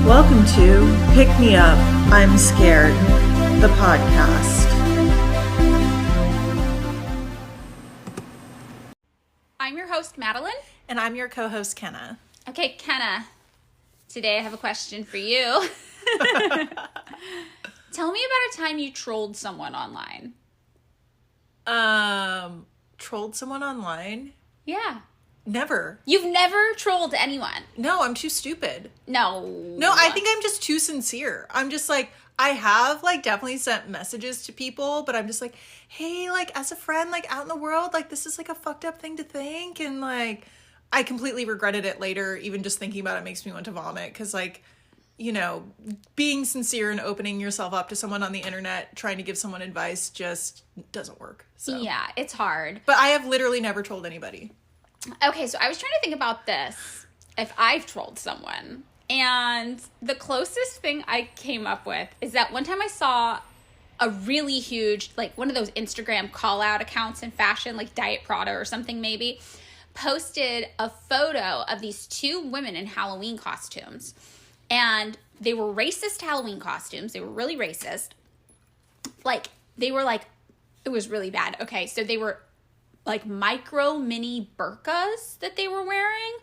Welcome to Pick Me Up, I'm Scared, the podcast. I'm your host, Madeline. And I'm your co-host, Kenna. Okay, Kenna, today I have a question for you. Tell me about a time you trolled someone online. Trolled someone online? Yeah. Never. You've never trolled anyone? No, I'm too stupid. No. No, I think I'm just too sincere. I'm just like, I have definitely sent messages to people, but I'm just like, hey, as a friend, out in the world, this is a fucked up thing to think. And I completely regretted it later. Even just thinking about it makes me want to vomit. Because being sincere and opening yourself up to someone on the internet, trying to give someone advice just doesn't work. So. Yeah, it's hard. But I have literally never told anybody. Okay, so I was trying to think about this, if I've trolled someone. And the closest thing I came up with is that one time I saw a really huge, one of those Instagram call-out accounts in fashion, like Diet Prada or something maybe, posted a photo of these two women in Halloween costumes. And they were racist Halloween costumes. They were really racist. It was really bad. Okay, so they were micro mini burqas that they were wearing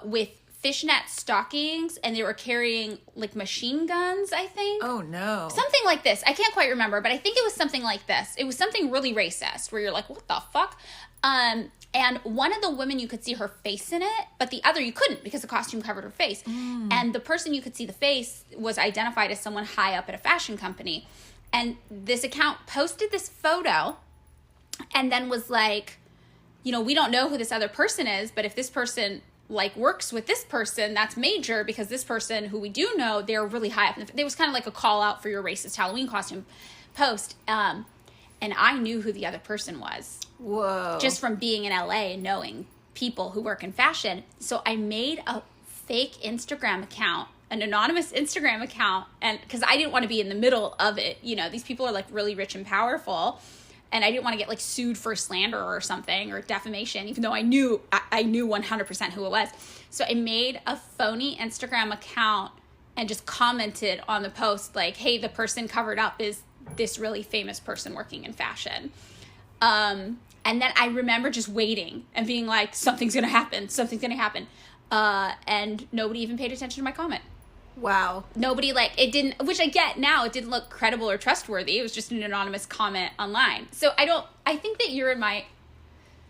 with fishnet stockings, and they were carrying machine guns, I think. Oh no. Something like this. I can't quite remember, but I think it was something like this. It was something really racist where you're like, what the fuck? And one of the women, you could see her face in it, but the other you couldn't because the costume covered her face. And the person you could see the face was identified as someone high up at a fashion company. And this account posted this photo and then was like, we don't know who this other person is, but if this person works with this person, that's major, because this person who we do know, they're really high up. It was kind of like a call out for your racist Halloween costume post. And I knew who the other person was. Whoa. Just from being in LA and knowing people who work in fashion. So I made a fake Instagram account, an anonymous Instagram account, and because I didn't want to be in the middle of it. These people are really rich and powerful. And I didn't want to get sued for slander or something, or defamation, even though I knew 100% who it was. So I made a phony Instagram account and just commented on the post hey, the person covered up is this really famous person working in fashion. And then I remember just waiting and being like, something's going to happen. And nobody even paid attention to my comment. Wow. Nobody it didn't, which I get now, it didn't look credible or trustworthy. It was just an anonymous comment online. So I think that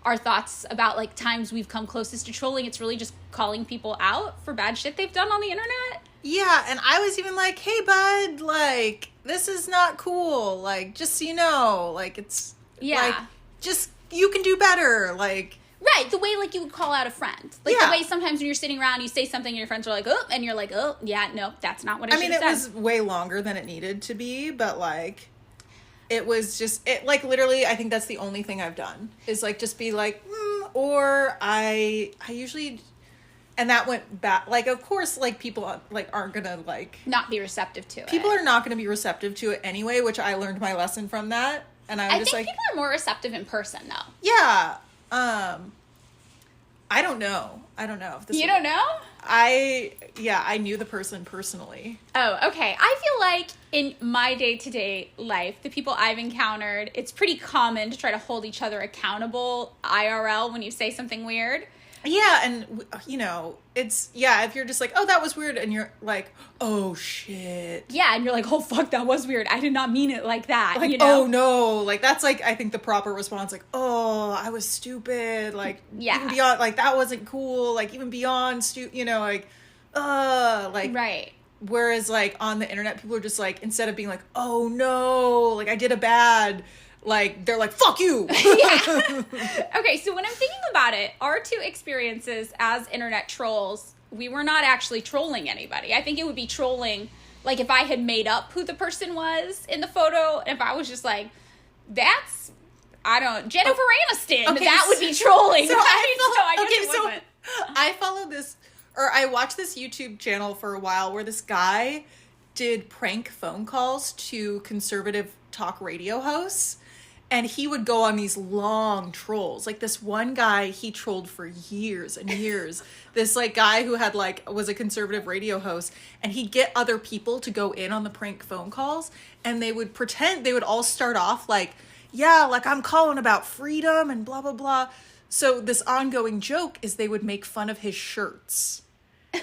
our thoughts about times we've come closest to trolling, it's really just calling people out for bad shit they've done on the internet. Yeah, and I was even like, hey bud, this is not cool. Just so you know, it's, just, you can do better, Right, the way, you would call out a friend. The way sometimes when you're sitting around, you say something, and your friends are like, oh, and you're like, oh, yeah, no, that's not what I should have said. It was way longer than it needed to be, but, it was just, literally, I think that's the only thing I've done, is, just be or I usually, and that went back, of course, people, aren't gonna, not be receptive to it. People are not gonna be receptive to it anyway, which I learned my lesson from that, and I think people are more receptive in person, though. Yeah. I don't know. If this You don't know? I knew the person personally. Oh, okay. I feel in my day-to-day life, the people I've encountered, it's pretty common to try to hold each other accountable IRL when you say something weird. Yeah, and, it's, if you're just oh, that was weird, and you're oh, shit. Yeah, and you're oh, fuck, that was weird. I did not mean it like that, Oh, no. That's, I think the proper response, oh, I was stupid, yeah. Even beyond, that wasn't cool, even beyond, Right. Whereas, on the internet, people are just, instead of being oh, no, I did a bad... they're fuck you. Yeah. Okay, so when I'm thinking about it, our two experiences as internet trolls, we were not actually trolling anybody. I think it would be trolling, if I had made up who the person was in the photo, if I was just that's, Jennifer Aniston, okay, that would be trolling. So I I follow this, or I watched this YouTube channel for a while where this guy did prank phone calls to conservative talk radio hosts. And he would go on these long trolls. Like this one guy, he trolled for years and years. This like guy who had like was a conservative radio host, and he'd get other people to go in on the prank phone calls, and they would pretend, they would all start off like, yeah, like I'm calling about freedom and blah, blah, blah. So this ongoing joke is they would make fun of his shirts.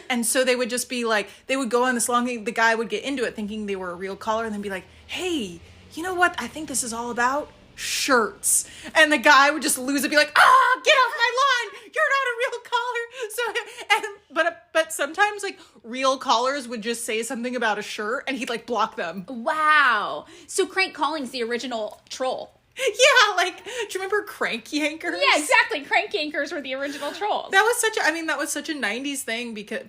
And so they would just be like, they would go on this long thing, the guy would get into it thinking they were a real caller, and then be like, hey, you know what I think this is all about? Shirts. And the guy would just lose it, be like, get off my line, you're not a real caller. So but sometimes like real callers would just say something about a shirt, and he'd like block them. Wow. So crank calling's the original troll. Yeah, like, do you remember crank yankers? Yeah, exactly. Crank yankers were the original trolls. That was such a 90s thing, because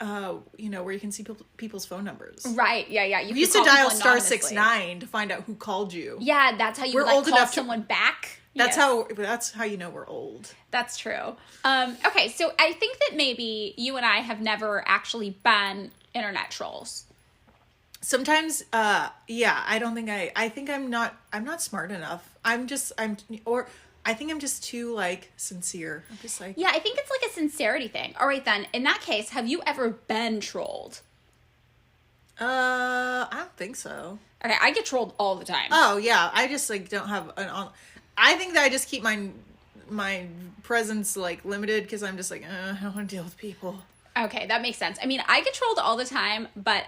where you can see people's phone numbers. Right, yeah. You used to dial *69 to find out who called you. Yeah, that's how you would call someone back. That's how you know we're old. That's true. Okay, so I think that maybe you and I have never actually been internet trolls. Sometimes, I think I'm not smart enough. I think I'm just too, like, sincere. I'm just like... Yeah, I think it's like a sincerity thing. All right, then. In that case, have you ever been trolled? I don't think so. Okay, I get trolled all the time. Oh, yeah. I just, like, don't have I think that I just keep my presence, like, limited, because I'm just like, I don't want to deal with people. Okay, that makes sense. I mean, I get trolled all the time, but,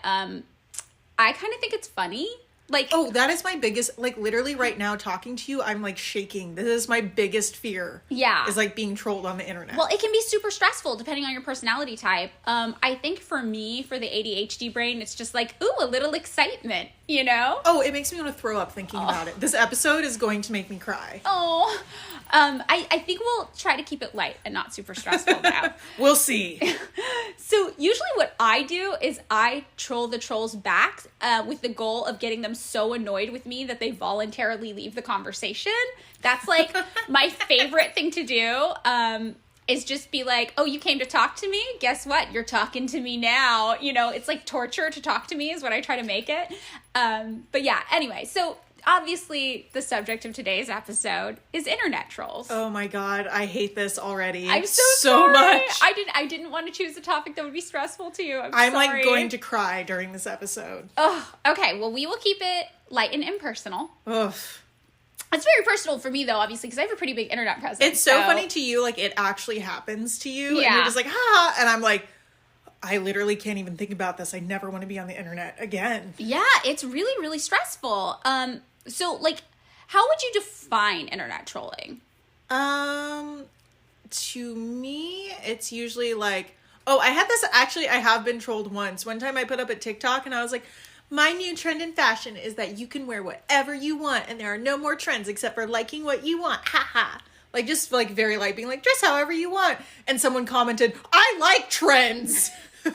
I kind of think it's funny. Like, oh, that is my biggest, like, literally right now talking to you, I'm like shaking. This is my biggest fear. Yeah. Is like being trolled on the internet. Well, it can be super stressful depending on your personality type. I think for me, for the ADHD brain, it's just like, ooh, a little excitement, you know? Oh, it makes me want to throw up thinking about it. This episode is going to make me cry. Oh, I think we'll try to keep it light and not super stressful now. We'll see. So usually what I do is I troll the trolls back with the goal of getting them so annoyed with me that they voluntarily leave the conversation. That's like my favorite thing to do. Is just be like, oh, you came to talk to me? Guess what? You're talking to me now. You know, it's like torture to talk to me is what I try to make it. But yeah, anyway, so obviously the subject of today's episode is internet trolls. Oh my God, I hate this already. I'm so sorry. Much. I didn't want to choose a topic that would be stressful to you. I'm sorry. Like going to cry during this episode. Oh, okay. Well, we will keep it light and impersonal. Ugh. It's very personal for me, though, obviously, because I have a pretty big internet presence. It's so funny to you, like, it actually happens to you. Yeah. And you're just like, ha! And I'm like, I literally can't even think about this. I never want to be on the internet again. Yeah, it's really, really stressful. So, like, how would you define internet trolling? To me, it's usually like, I have been trolled once. One time I put up a TikTok and I was like, my new trend in fashion is that you can wear whatever you want and there are no more trends except for liking what you want. Ha ha. Like, just like very light, being like, dress however you want. And someone commented, I like trends. So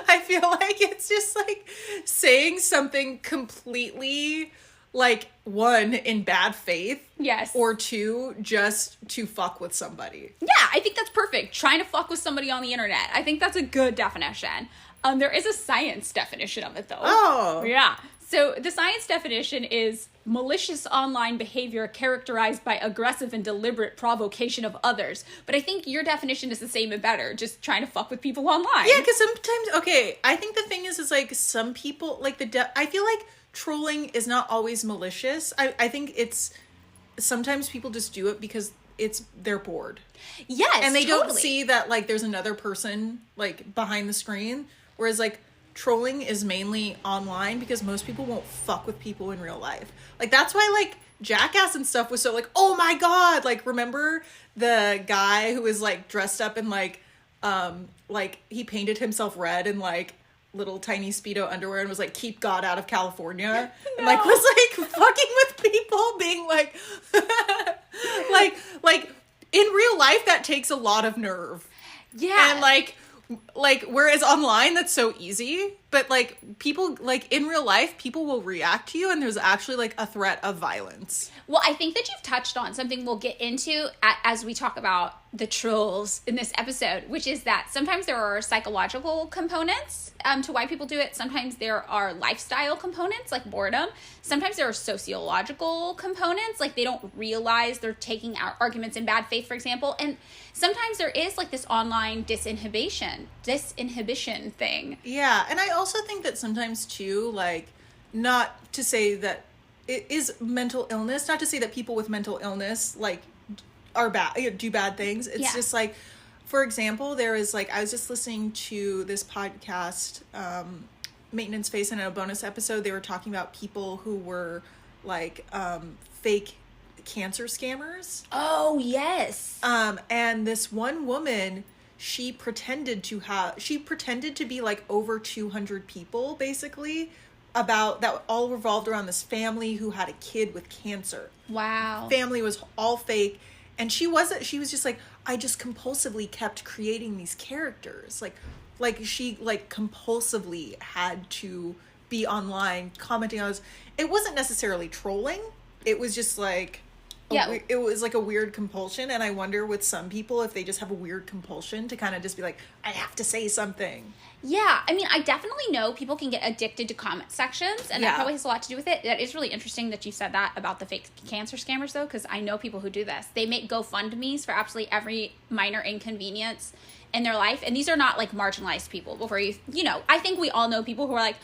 I feel like it's just like saying something completely, like, one, in bad faith. Yes. Or two, just to fuck with somebody. Yeah, I think that's perfect. Trying to fuck with somebody on the internet. I think that's a good definition. There is a science definition of it, though. Oh. Yeah. So the science definition is malicious online behavior characterized by aggressive and deliberate provocation of others. But I think your definition is the same and better, just trying to fuck with people online. Yeah, because sometimes, I think the thing is like some people, like I feel like trolling is not always malicious. I think it's, sometimes people just do it because they're bored. Yes, and they totally. don't see that, like, there's another person, like, behind the screen. Whereas, like, trolling is mainly online because most people won't fuck with people in real life. Like, that's why, like, Jackass and stuff was so, like, oh my God. Like, remember the guy who was, like, dressed up in, like, he painted himself red and, like, little tiny Speedo underwear and was like, keep God out of California. No. And, like, was, like, fucking with people, being like, like, in real life, that takes a lot of nerve. Yeah. And, like, whereas online, that's so easy. But, like, people, like, in real life, people will react to you, and there's actually, like, a threat of violence. Well, I think that you've touched on something we'll get into as we talk about the trolls in this episode, which is that sometimes there are psychological components to why people do it. Sometimes there are lifestyle components, like boredom. Sometimes there are sociological components, like they don't realize they're taking out arguments in bad faith, for example. And sometimes there is, like, this online disinhibition thing. Yeah, and I also think that sometimes, too, like, not to say that it is mental illness, not to say that people with mental illness, like, are bad, do bad things. It's just, like, for example, there is, like, I was just listening to this podcast, Maintenance Face, and in a bonus episode, they were talking about people who were, like, fake cancer scammers. Oh, yes. And this one woman, she pretended to be, like, over 200 people, basically, about that all revolved around this family who had a kid with cancer. Wow. Family was all fake. And she was just like, I just compulsively kept creating these characters. Like she, like, compulsively had to be online commenting on this. It wasn't necessarily trolling. It was just like, it was like a weird compulsion. And I wonder with some people if they just have a weird compulsion to kind of just be like, I have to say something. Yeah, I mean, I definitely know people can get addicted to comment sections, and that probably has a lot to do with it. That is really interesting that you said that about the fake cancer scammers, though, because I know people who do this. They make GoFundMes for absolutely every minor inconvenience in their life, and these are not, like, marginalized people. Before you know, I think we all know people who are like,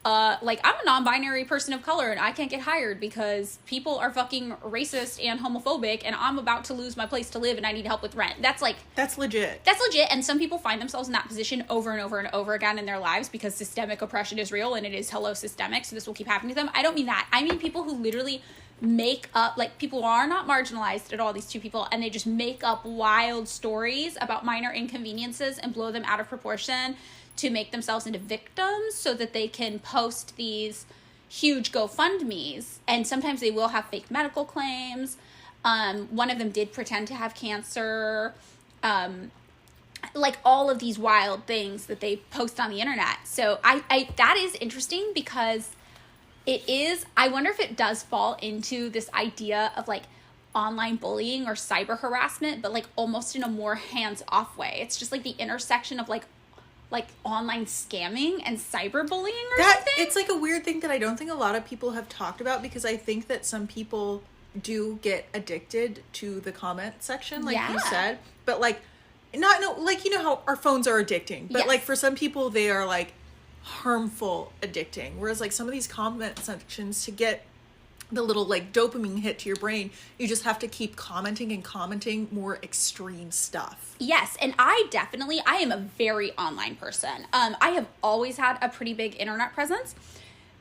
I'm a non-binary person of color and I can't get hired because people are fucking racist and homophobic and I'm about to lose my place to live and I need help with rent. That's legit. That's legit. And some people find themselves in that position over and over and over again in their lives because systemic oppression is real and it is systemic. So this will keep happening to them. I don't mean that. I mean people who literally make up, like, people are not marginalized at all, these two people, and they just make up wild stories about minor inconveniences and blow them out of proportion to make themselves into victims so that they can post these huge GoFundMes. And sometimes they will have fake medical claims. One of them did pretend to have cancer. Like, all of these wild things that they post on the internet. So I that is interesting because I wonder if it does fall into this idea of, like, online bullying or cyber harassment, but, like, almost in a more hands-off way. It's just, like, the intersection of, like online scamming and cyberbullying or something. It's, like, a weird thing that I don't think a lot of people have talked about because I think that some people do get addicted to the comment section, like you said. But, like, like, you know how our phones are addicting. But, like, for some people, they are, like, harmful addicting. Whereas, like, some of these comment sections, to get the little, like, dopamine hit to your brain, you just have to keep commenting and commenting more extreme stuff. Yes, and I am a very online person. I have always had a pretty big internet presence.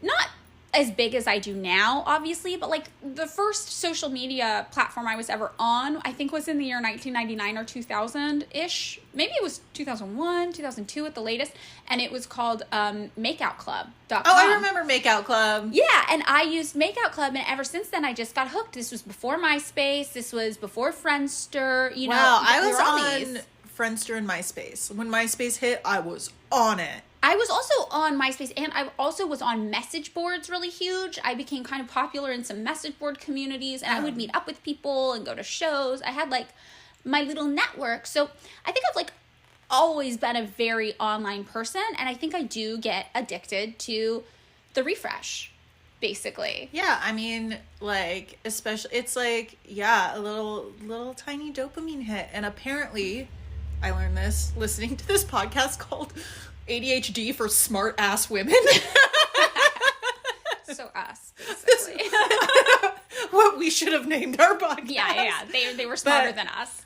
Not as big as I do now, obviously, but, like, the first social media platform I was ever on, I think, was in the year 1999 or 2000-ish. Maybe it was 2001, 2002 at the latest, and it was called makeoutclub.com. Oh, I remember Makeout Club. Yeah, and I used Makeout Club, and ever since then, I just got hooked. This was before MySpace. This was before Friendster. You know, wow, I was on Friendster and MySpace. When MySpace hit, I was on it. I was also on MySpace, and I also was on message boards really huge. I became kind of popular in some message board communities, and I would meet up with people and go to shows. I had, like, my little network. So I think I've, like, always been a very online person, and I think I do get addicted to the refresh, basically. Yeah, I mean, like, especially, it's like, yeah, a little tiny dopamine hit. And apparently, I learned this listening to this podcast called ADHD for Smart Ass Women. So us, basically. What we should have named our podcast. Yeah. They were smarter than us.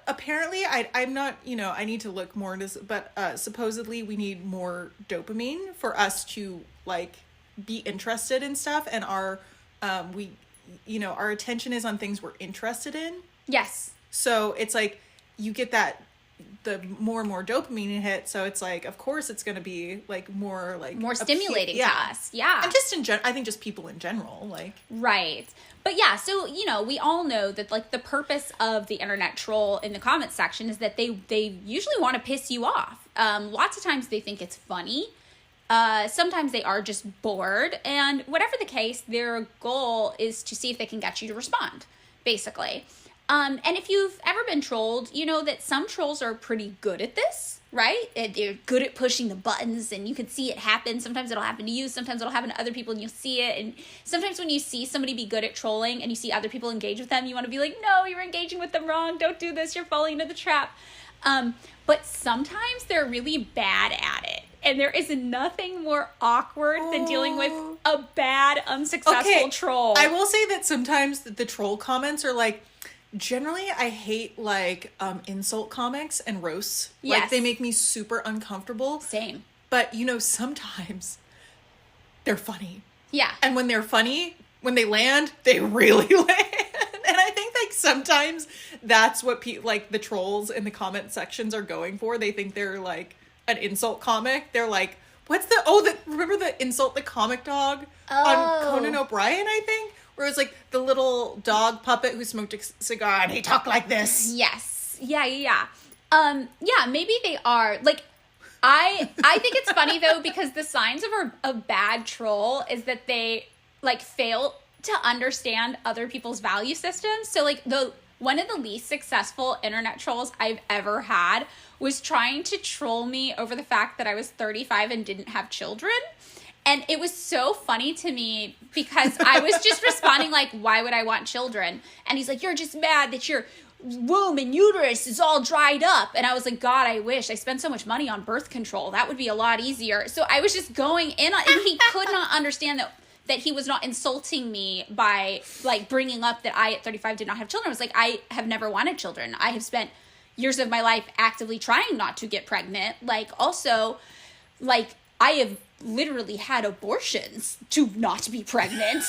Apparently, I'm not, I need to look more into this, but supposedly we need more dopamine for us to, like, be interested in stuff, and our attention is on things we're interested in. Yes. So it's like you get that, the more and more dopamine you hit, so it's like, of course it's going to be, like, more stimulating to us. Yeah. And just I think just people in general, like. Right. But yeah, so, we all know that, like, the purpose of the internet troll in the comments section is that they usually want to piss you off. Lots of times they think it's funny. Sometimes they are just bored, and whatever the case, their goal is to see if they can get you to respond, basically. And if you've ever been trolled, you know that some trolls are pretty good at this, right? They're good at pushing the buttons, and you can see it happen. Sometimes it'll happen to you, sometimes it'll happen to other people, and you'll see it. And sometimes when you see somebody be good at trolling and you see other people engage with them, you want to be like, no, you're engaging with them wrong. Don't do this. You're falling into the trap. But sometimes they're really bad at it. And there is nothing more awkward than dealing with a bad, unsuccessful troll. I will say that sometimes the troll comments are like, generally I hate like insult comics and roasts. Yes. Like they make me super uncomfortable. Same. But you know, sometimes they're funny. Yeah. And when they're funny, when they land, they really land. And I think like sometimes that's what like the trolls in the comment sections are going for. They think they're like an insult comic. They're like, remember the insult the comic dog on Conan O'Brien, I think? Where it was like the little dog puppet who smoked a cigar and he talked like this. Yes. Yeah. Yeah, maybe they are. Like, I think it's funny though, because the signs of a bad troll is that they like fail to understand other people's value systems. So like one of the least successful internet trolls I've ever had was trying to troll me over the fact that I was 35 and didn't have children. And it was so funny to me because I was just responding like, why would I want children? And he's like, you're just mad that your womb and uterus is all dried up. And I was like, God, I wish I spent so much money on birth control. That would be a lot easier. So I was just going in on, and he could not understand that he was not insulting me by like bringing up that I at 35 did not have children. I was like, I have never wanted children. I have spent years of my life actively trying not to get pregnant. Like also, like I have literally had abortions to not be pregnant.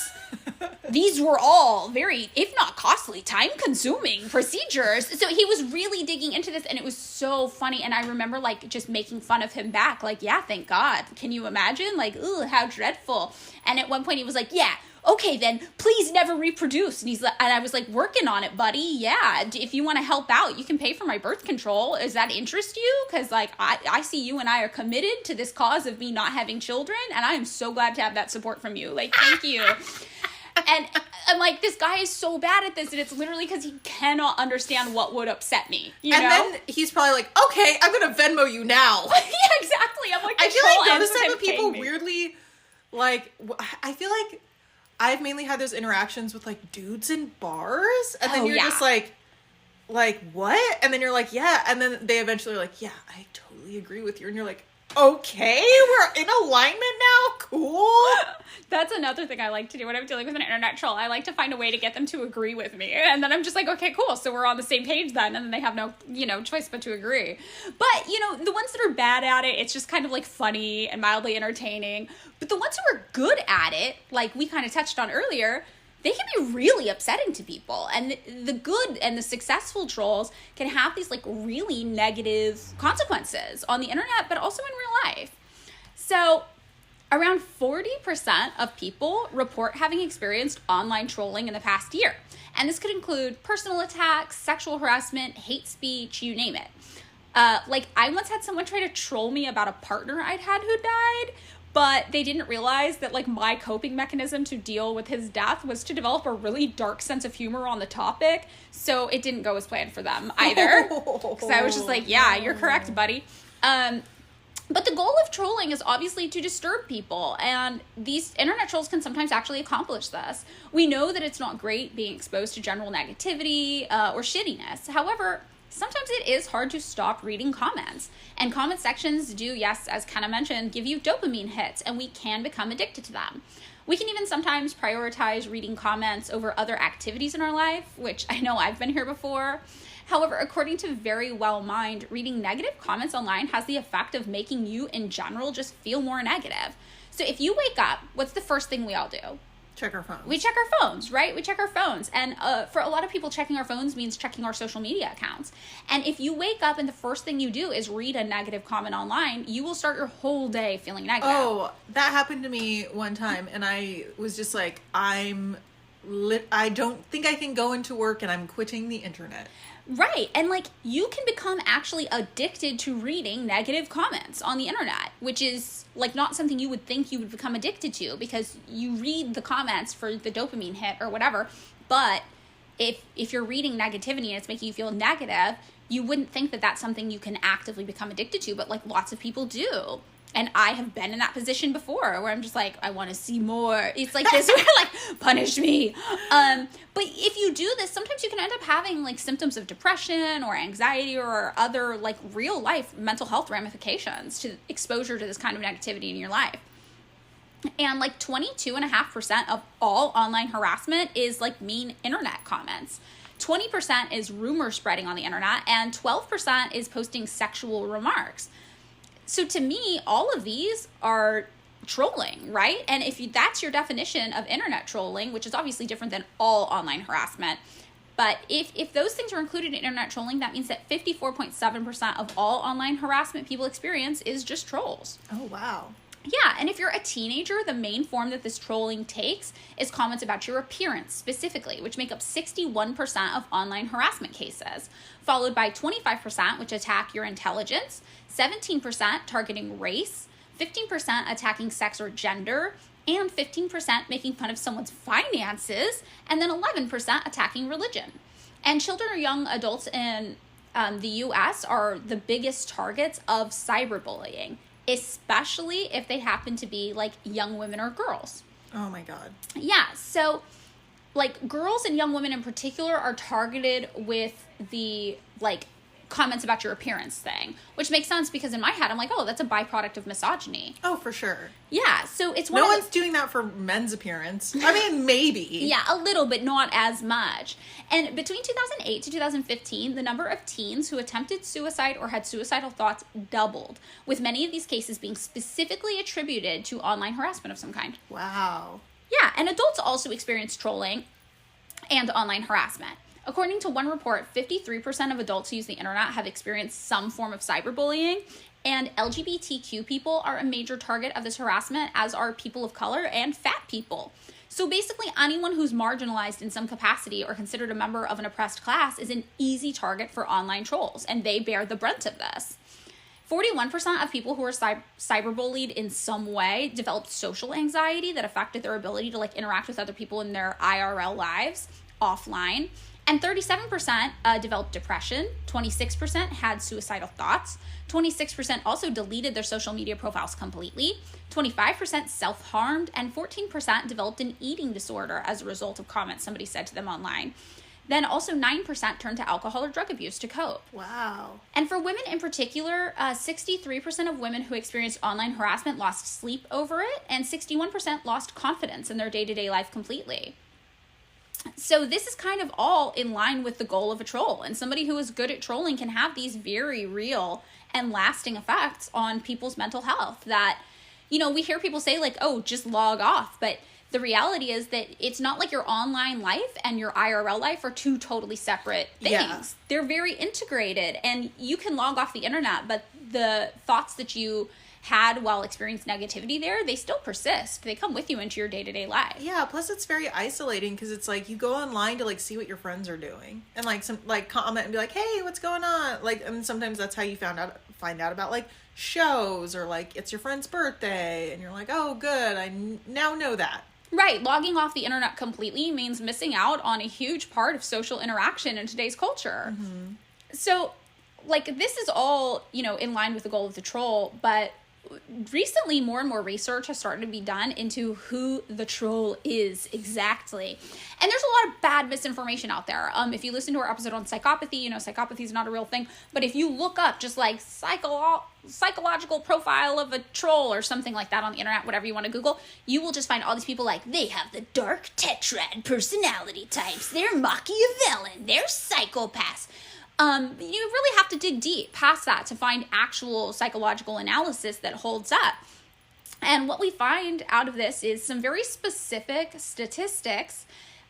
These were all very, if not costly, time-consuming procedures. So he was really digging into this, and it was so funny. And I remember, like, just making fun of him back. Like, yeah, thank God. Can you imagine? Like, ooh, how dreadful. And at one point he was like, yeah, okay, then please never reproduce. And I was like, working on it, buddy. Yeah, if you want to help out, you can pay for my birth control. Does that interest you? Because like I see you and I are committed to this cause of me not having children, and I am so glad to have that support from you. Like, thank you. And I'm like, this guy is so bad at this, and it's literally because he cannot understand what would upset me. You know? Then he's probably like, okay, I'm gonna Venmo you now. Yeah, exactly. I'm like, I feel like those type of people weirdly, like, I feel like I've mainly had those interactions with like dudes in bars, and then you're just like what? And then you're like, yeah, and then they eventually are like, yeah, I totally agree with you, and you're like, okay, we're in alignment now, cool. That's another thing I like to do when I'm dealing with an internet troll. I like to find a way to get them to agree with me, and then I'm just like, okay, cool, so we're on the same page then, and then they have no, choice but to agree. But, the ones that are bad at it, it's just kind of like funny and mildly entertaining. But the ones who are good at it, like we kind of touched on earlier, they can be really upsetting to people. And the good and the successful trolls can have these like really negative consequences on the internet, but also in real life. So around 40% of people report having experienced online trolling in the past year. And this could include personal attacks, sexual harassment, hate speech, you name it. Like I once had someone try to troll me about a partner I'd had who died, but they didn't realize that like my coping mechanism to deal with his death was to develop a really dark sense of humor on the topic. So it didn't go as planned for them either. Because I was just like, yeah, you're correct, buddy. But the goal of trolling is obviously to disturb people, and these internet trolls can sometimes actually accomplish this. We know that it's not great being exposed to general negativity or shittiness. However, sometimes it is hard to stop reading comments. And comment sections do, yes, as Kenna mentioned, give you dopamine hits, and we can become addicted to them. We can even sometimes prioritize reading comments over other activities in our life, which I know I've been here before. However, according to Very Well Mind, reading negative comments online has the effect of making you, in general, just feel more negative. So if you wake up, what's the first thing we all do? Check our phones. We check our phones, right? We check our phones. And for a lot of people, checking our phones means checking our social media accounts. And if you wake up and the first thing you do is read a negative comment online, you will start your whole day feeling negative. Oh, that happened to me one time. And I was just like, I don't think I can go into work, and I'm quitting the internet. Right. And like you can become actually addicted to reading negative comments on the internet, which is like not something you would think you would become addicted to because you read the comments for the dopamine hit or whatever. But if you're reading negativity and it's making you feel negative, you wouldn't think that that's something you can actively become addicted to, but like lots of people do. And I have been in that position before where I'm just like, I want to see more. It's like this where like, punish me. But if you do this, sometimes you can end up having like symptoms of depression or anxiety or other like real life mental health ramifications to exposure to this kind of negativity in your life. And like 22.5% of all online harassment is like mean internet comments. 20% is rumor spreading on the internet, and 12% is posting sexual remarks. So to me, all of these are trolling, right? And if that's your definition of internet trolling, which is obviously different than all online harassment, but if those things are included in internet trolling, that means that 54.7% of all online harassment people experience is just trolls. Oh, wow. Yeah, and if you're a teenager, the main form that this trolling takes is comments about your appearance specifically, which make up 61% of online harassment cases, followed by 25%, which attack your intelligence, 17% targeting race, 15% attacking sex or gender, and 15% making fun of someone's finances, and then 11% attacking religion. And children or young adults in the U.S. are the biggest targets of cyberbullying, especially if they happen to be like young women or girls. Oh my God. Yeah, so like girls and young women in particular are targeted with the like comments about your appearance thing, which makes sense because in my head I'm like, oh, that's a byproduct of misogyny. Oh, for sure. Yeah, so it's no one's doing that for men's appearance. I mean, maybe. Yeah, a little, but not as much. And between 2008 to 2015, the number of teens who attempted suicide or had suicidal thoughts doubled, with many of these cases being specifically attributed to online harassment of some kind. Wow. Yeah, and adults also experience trolling and online harassment. According to one report, 53% of adults who use the internet have experienced some form of cyberbullying, and LGBTQ people are a major target of this harassment, as are people of color and fat people. So basically anyone who's marginalized in some capacity or considered a member of an oppressed class is an easy target for online trolls, and they bear the brunt of this. 41% of people who are cyberbullied in some way developed social anxiety that affected their ability to like interact with other people in their IRL lives offline. And 37% developed depression, 26% had suicidal thoughts, 26% also deleted their social media profiles completely, 25% self-harmed, and 14% developed an eating disorder as a result of comments somebody said to them online. Then also 9% turned to alcohol or drug abuse to cope. Wow. And for women in particular, 63% of women who experienced online harassment lost sleep over it, and 61% lost confidence in their day-to-day life completely. So this is kind of all in line with the goal of a troll. And somebody who is good at trolling can have these very real and lasting effects on people's mental health that, you know, we hear people say like, oh, just log off. But the reality is that it's not like your online life and your IRL life are two totally separate things. Yeah. They're very integrated, and you can log off the internet, but the thoughts that you had while experiencing negativity there, they still persist. They come with you into your day-to-day life. Yeah, plus it's very isolating because it's like you go online to like see what your friends are doing and like some like comment and be like, hey, what's going on? Like, and sometimes that's how you find out about like shows or like it's your friend's birthday and you're like, oh good, I now know that. Right. Logging off the internet completely means missing out on a huge part of social interaction in today's culture. Mm-hmm. So like this is all, you know, in line with the goal of the troll, but recently more and more research has started to be done into who the troll is exactly. And there's a lot of bad misinformation out there. If you listen to our episode on psychopathy, you know, psychopathy is not a real thing. But if you look up just like psychological profile of a troll or something like that on the internet, whatever you want to Google, you will just find all these people like, they have the dark tetrad personality types. They're Machiavellian. They're psychopaths. You really have to dig deep past that to find actual psychological analysis that holds up. And what we find out of this is some very specific statistics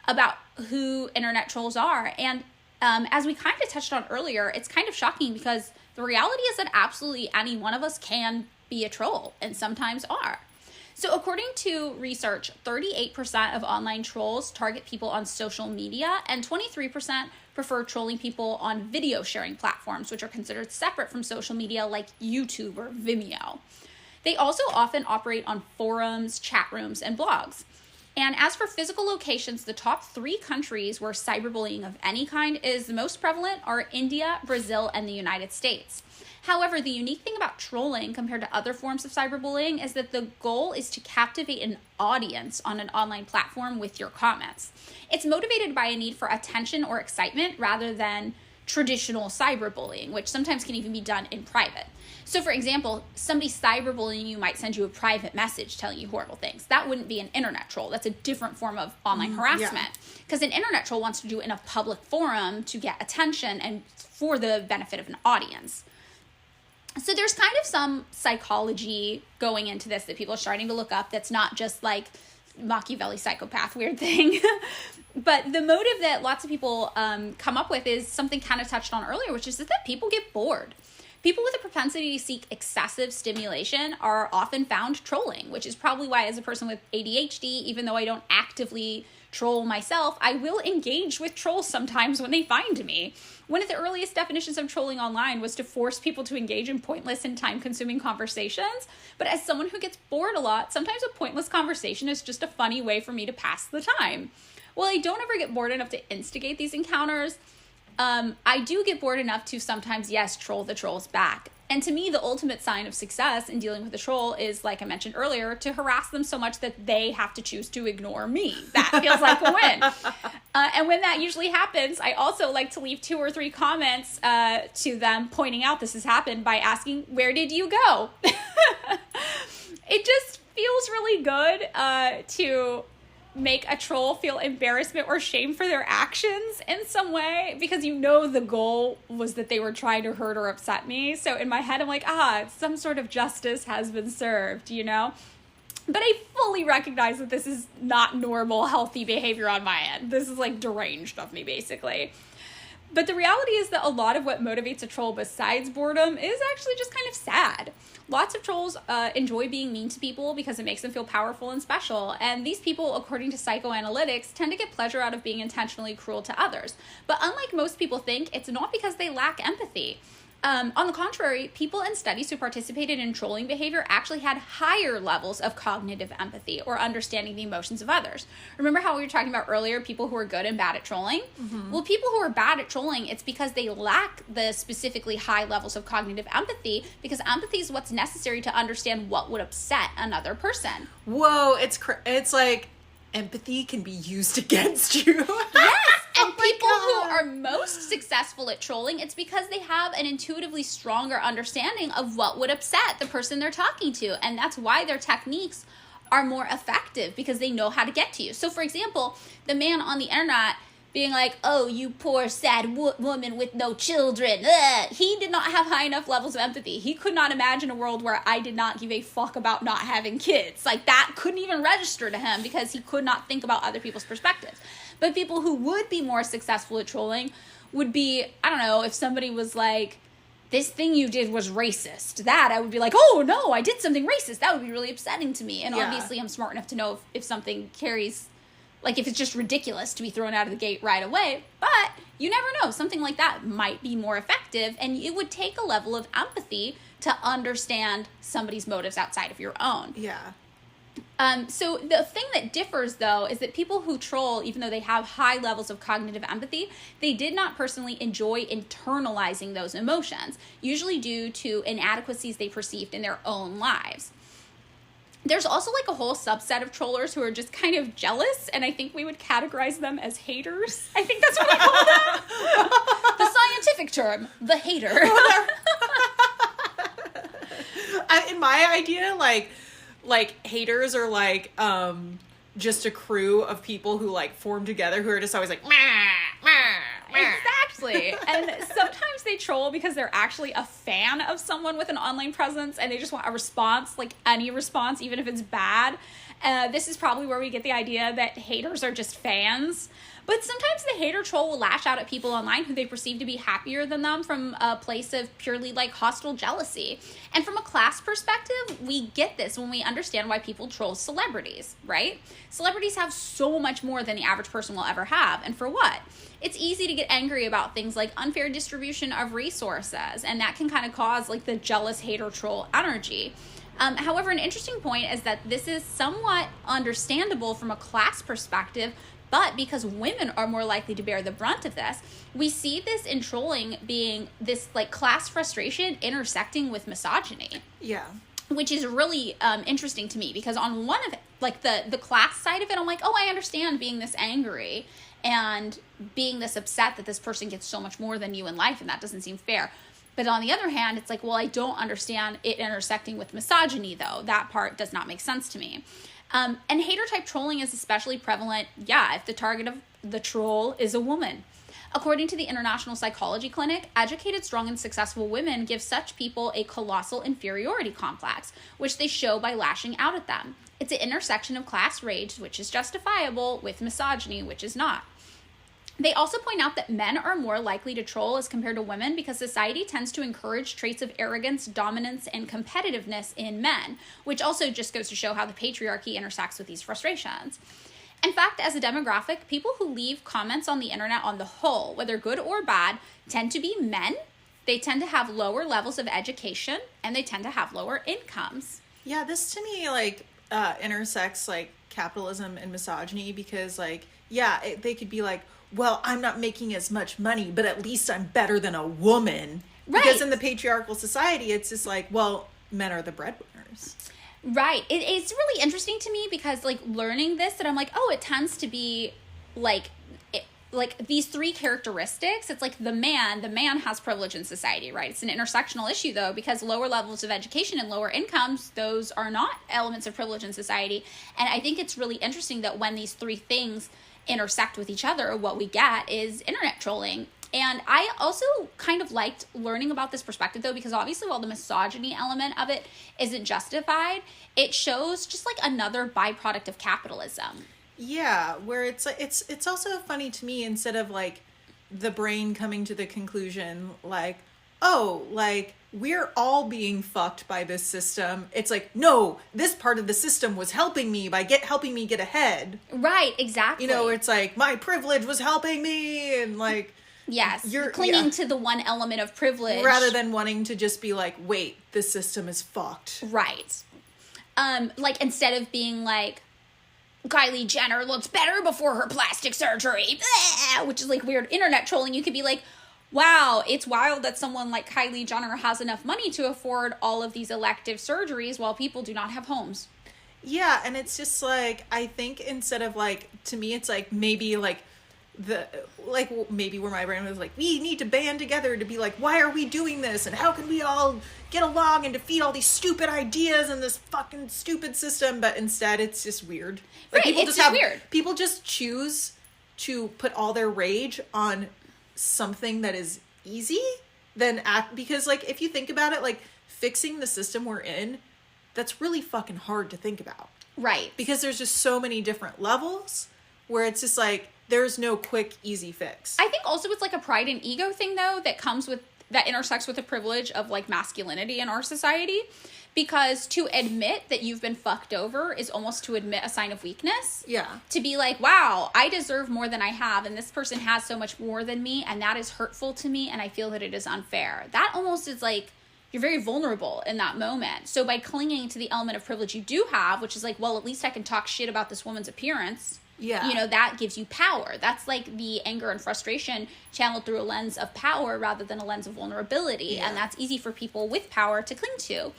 about who internet trolls are. And as we kind of touched on earlier, it's kind of shocking because the reality is that absolutely any one of us can be a troll and sometimes are. So according to research, 38% of online trolls target people on social media, and 23% prefer trolling people on video sharing platforms, which are considered separate from social media like YouTube or Vimeo. They also often operate on forums, chat rooms, and blogs. And as for physical locations, the top 3 countries where cyberbullying of any kind is the most prevalent are India, Brazil, and the United States. However, the unique thing about trolling compared to other forms of cyberbullying is that the goal is to captivate an audience on an online platform with your comments. It's motivated by a need for attention or excitement rather than traditional cyberbullying, which sometimes can even be done in private. So for example, somebody cyberbullying you might send you a private message telling you horrible things. That wouldn't be an internet troll. That's a different form of online harassment. Because an internet troll wants to do it in a public forum to get attention and for the benefit of an audience. So there's kind of some psychology going into this that people are starting to look up that's not just like Machiavelli psychopath weird thing. But the motive that lots of people come up with is something kind of touched on earlier, which is that people get bored. People with a propensity to seek excessive stimulation are often found trolling, which is probably why as a person with ADHD, even though I don't actively troll myself, I will engage with trolls sometimes when they find me. One of the earliest definitions of trolling online was to force people to engage in pointless and time-consuming conversations. But as someone who gets bored a lot, sometimes a pointless conversation is just a funny way for me to pass the time. Well, I don't ever get bored enough to instigate these encounters. I do get bored enough to sometimes, yes, troll the trolls back. And to me, the ultimate sign of success in dealing with a troll is, like I mentioned earlier, to harass them so much that they have to choose to ignore me. That feels like a win. And when that usually happens, I also like to leave 2 or 3 comments to them pointing out this has happened by asking, where did you go? It just feels really good to make a troll feel embarrassment or shame for their actions in some way, because you know the goal was that they were trying to hurt or upset me. So in my head, I'm like, some sort of justice has been served, you know? But I fully recognize that this is not normal, healthy behavior on my end. This is like deranged of me, basically. But the reality is that a lot of what motivates a troll besides boredom is actually just kind of sad. Lots of trolls enjoy being mean to people because it makes them feel powerful and special. And these people, according to psychoanalytics, tend to get pleasure out of being intentionally cruel to others. But unlike most people think, it's not because they lack empathy. On the contrary, people in studies who participated in trolling behavior actually had higher levels of cognitive empathy or understanding the emotions of others. Remember how we were talking about earlier people who are good and bad at trolling? Mm-hmm. Well, people who are bad at trolling, it's because they lack the specifically high levels of cognitive empathy, because empathy is what's necessary to understand what would upset another person. Whoa, it's like empathy can be used against you. Yes. And people who are most successful at trolling, it's because they have an intuitively stronger understanding of what would upset the person they're talking to. And that's why their techniques are more effective, because they know how to get to you. So, for example, the man on the internet being like, oh, you poor sad woman with no children. Ugh. He did not have high enough levels of empathy. He could not imagine a world where I did not give a fuck about not having kids. Like, that couldn't even register to him because he could not think about other people's perspectives. But people who would be more successful at trolling would be, I don't know, if somebody was like, this thing you did was racist. That I would be like, oh no, I did something racist. That would be really upsetting to me. And obviously I'm smart enough to know if something carries, like if it's just ridiculous to be thrown out of the gate right away. But you never know. Something like that might be more effective, and it would take a level of empathy to understand somebody's motives outside of your own. Yeah. So the thing that differs, though, is that people who troll, even though they have high levels of cognitive empathy, they did not personally enjoy internalizing those emotions, usually due to inadequacies they perceived in their own lives. There's also like a whole subset of trollers who are just kind of jealous, and I think we would categorize them as haters. I think that's what we call them. The scientific term, the hater. In my idea, like haters are like just a crew of people who like form together who are just always like meh, meh, meh. Exactly. And sometimes they troll because they're actually a fan of someone with an online presence and they just want a response, like any response, even if it's bad. This is probably where we get the idea that haters are just fans. But sometimes the hater troll will lash out at people online who they perceive to be happier than them from a place of purely like hostile jealousy. And from a class perspective, we get this when we understand why people troll celebrities, right? Celebrities have so much more than the average person will ever have. And for what? It's easy to get angry about things like unfair distribution of resources, and that can kind of cause like the jealous hater troll energy. However, an interesting point is that this is somewhat understandable from a class perspective, but because women are more likely to bear the brunt of this, we see this in trolling being this like class frustration intersecting with misogyny. Yeah. Which is really interesting to me, because on one of like the class side of it, I'm like, oh, I understand being this angry and being this upset that this person gets so much more than you in life, and that doesn't seem fair. But on the other hand, it's like, well, I don't understand it intersecting with misogyny, though. That part does not make sense to me. And hater-type trolling is especially prevalent, if the target of the troll is a woman. According to the International Psychology Clinic, educated, strong, and successful women give such people a colossal inferiority complex, which they show by lashing out at them. It's an intersection of class rage, which is justifiable, with misogyny, which is not. They also point out that men are more likely to troll as compared to women because society tends to encourage traits of arrogance, dominance, and competitiveness in men, which also just goes to show how the patriarchy intersects with these frustrations. In fact, as a demographic, people who leave comments on the internet on the whole, whether good or bad, tend to be men. They tend to have lower levels of education, and they tend to have lower incomes. Yeah, this to me, like, intersects, like, capitalism and misogyny because, like, they could be like, well, I'm not making as much money, but at least I'm better than a woman. Right. Because in the patriarchal society, it's just like, well, men are the breadwinners. Right. It's really interesting to me because, like, learning this, that I'm like, oh, it tends to be, like these three characteristics. It's like the man has privilege in society, right? It's an intersectional issue, though, because lower levels of education and lower incomes, those are not elements of privilege in society. And I think it's really interesting that when these three things intersect with each other, what we get is internet trolling. And I also kind of liked learning about this perspective, though, because obviously while the misogyny element of it isn't justified, it shows just like another byproduct of capitalism. Yeah, where it's also funny to me, instead of like the brain coming to the conclusion like, oh, like we're all being fucked by this system. It's like, no, this part of the system was helping me by helping me get ahead. Right, exactly. You know, it's like my privilege was helping me, and like, yes, you're clinging to the one element of privilege rather than wanting to just be like, wait, the system is fucked. Right. Like instead of being like, Kylie Jenner looks better before her plastic surgery, which is like weird internet trolling, you could be like, wow, it's wild that someone like Kylie Jenner has enough money to afford all of these elective surgeries while people do not have homes. Yeah, and it's just like, I think instead of like, to me, it's like maybe like maybe where my brain was like, we need to band together to be like, why are we doing this? And how can we all get along and defeat all these stupid ideas in this fucking stupid system? But instead, it's just weird. Like, right, it's just weird. People just choose to put all their rage on something that is easy because like, if you think about it, like fixing the system we're in, that's really fucking hard to think about. Right. Because there's just so many different levels where it's just like, there's no quick, easy fix. I think also it's like a pride and ego thing, though, that intersects with the privilege of like masculinity in our society. Because to admit that you've been fucked over is almost to admit a sign of weakness. Yeah. To be like, wow, I deserve more than I have, and this person has so much more than me, and that is hurtful to me, and I feel that it is unfair. That almost is like, you're very vulnerable in that moment. So by clinging to the element of privilege you do have, which is like, well, at least I can talk shit about this woman's appearance. Yeah. You know, that gives you power. That's like the anger and frustration channeled through a lens of power rather than a lens of vulnerability. Yeah. And that's easy for people with power to cling to.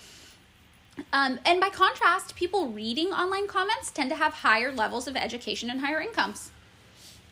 And by contrast, people reading online comments tend to have higher levels of education and higher incomes,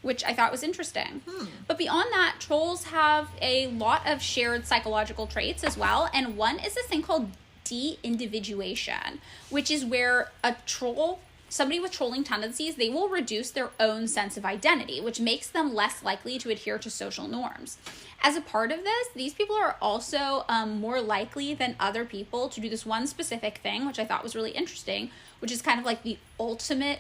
which I thought was interesting. But beyond that, trolls have a lot of shared psychological traits as well. And one is this thing called de-individuation, which is where a troll somebody with trolling tendencies, they will reduce their own sense of identity, which makes them less likely to adhere to social norms. As a part of this, these people are also more likely than other people to do this one specific thing, which I thought was really interesting, which is kind of like the ultimate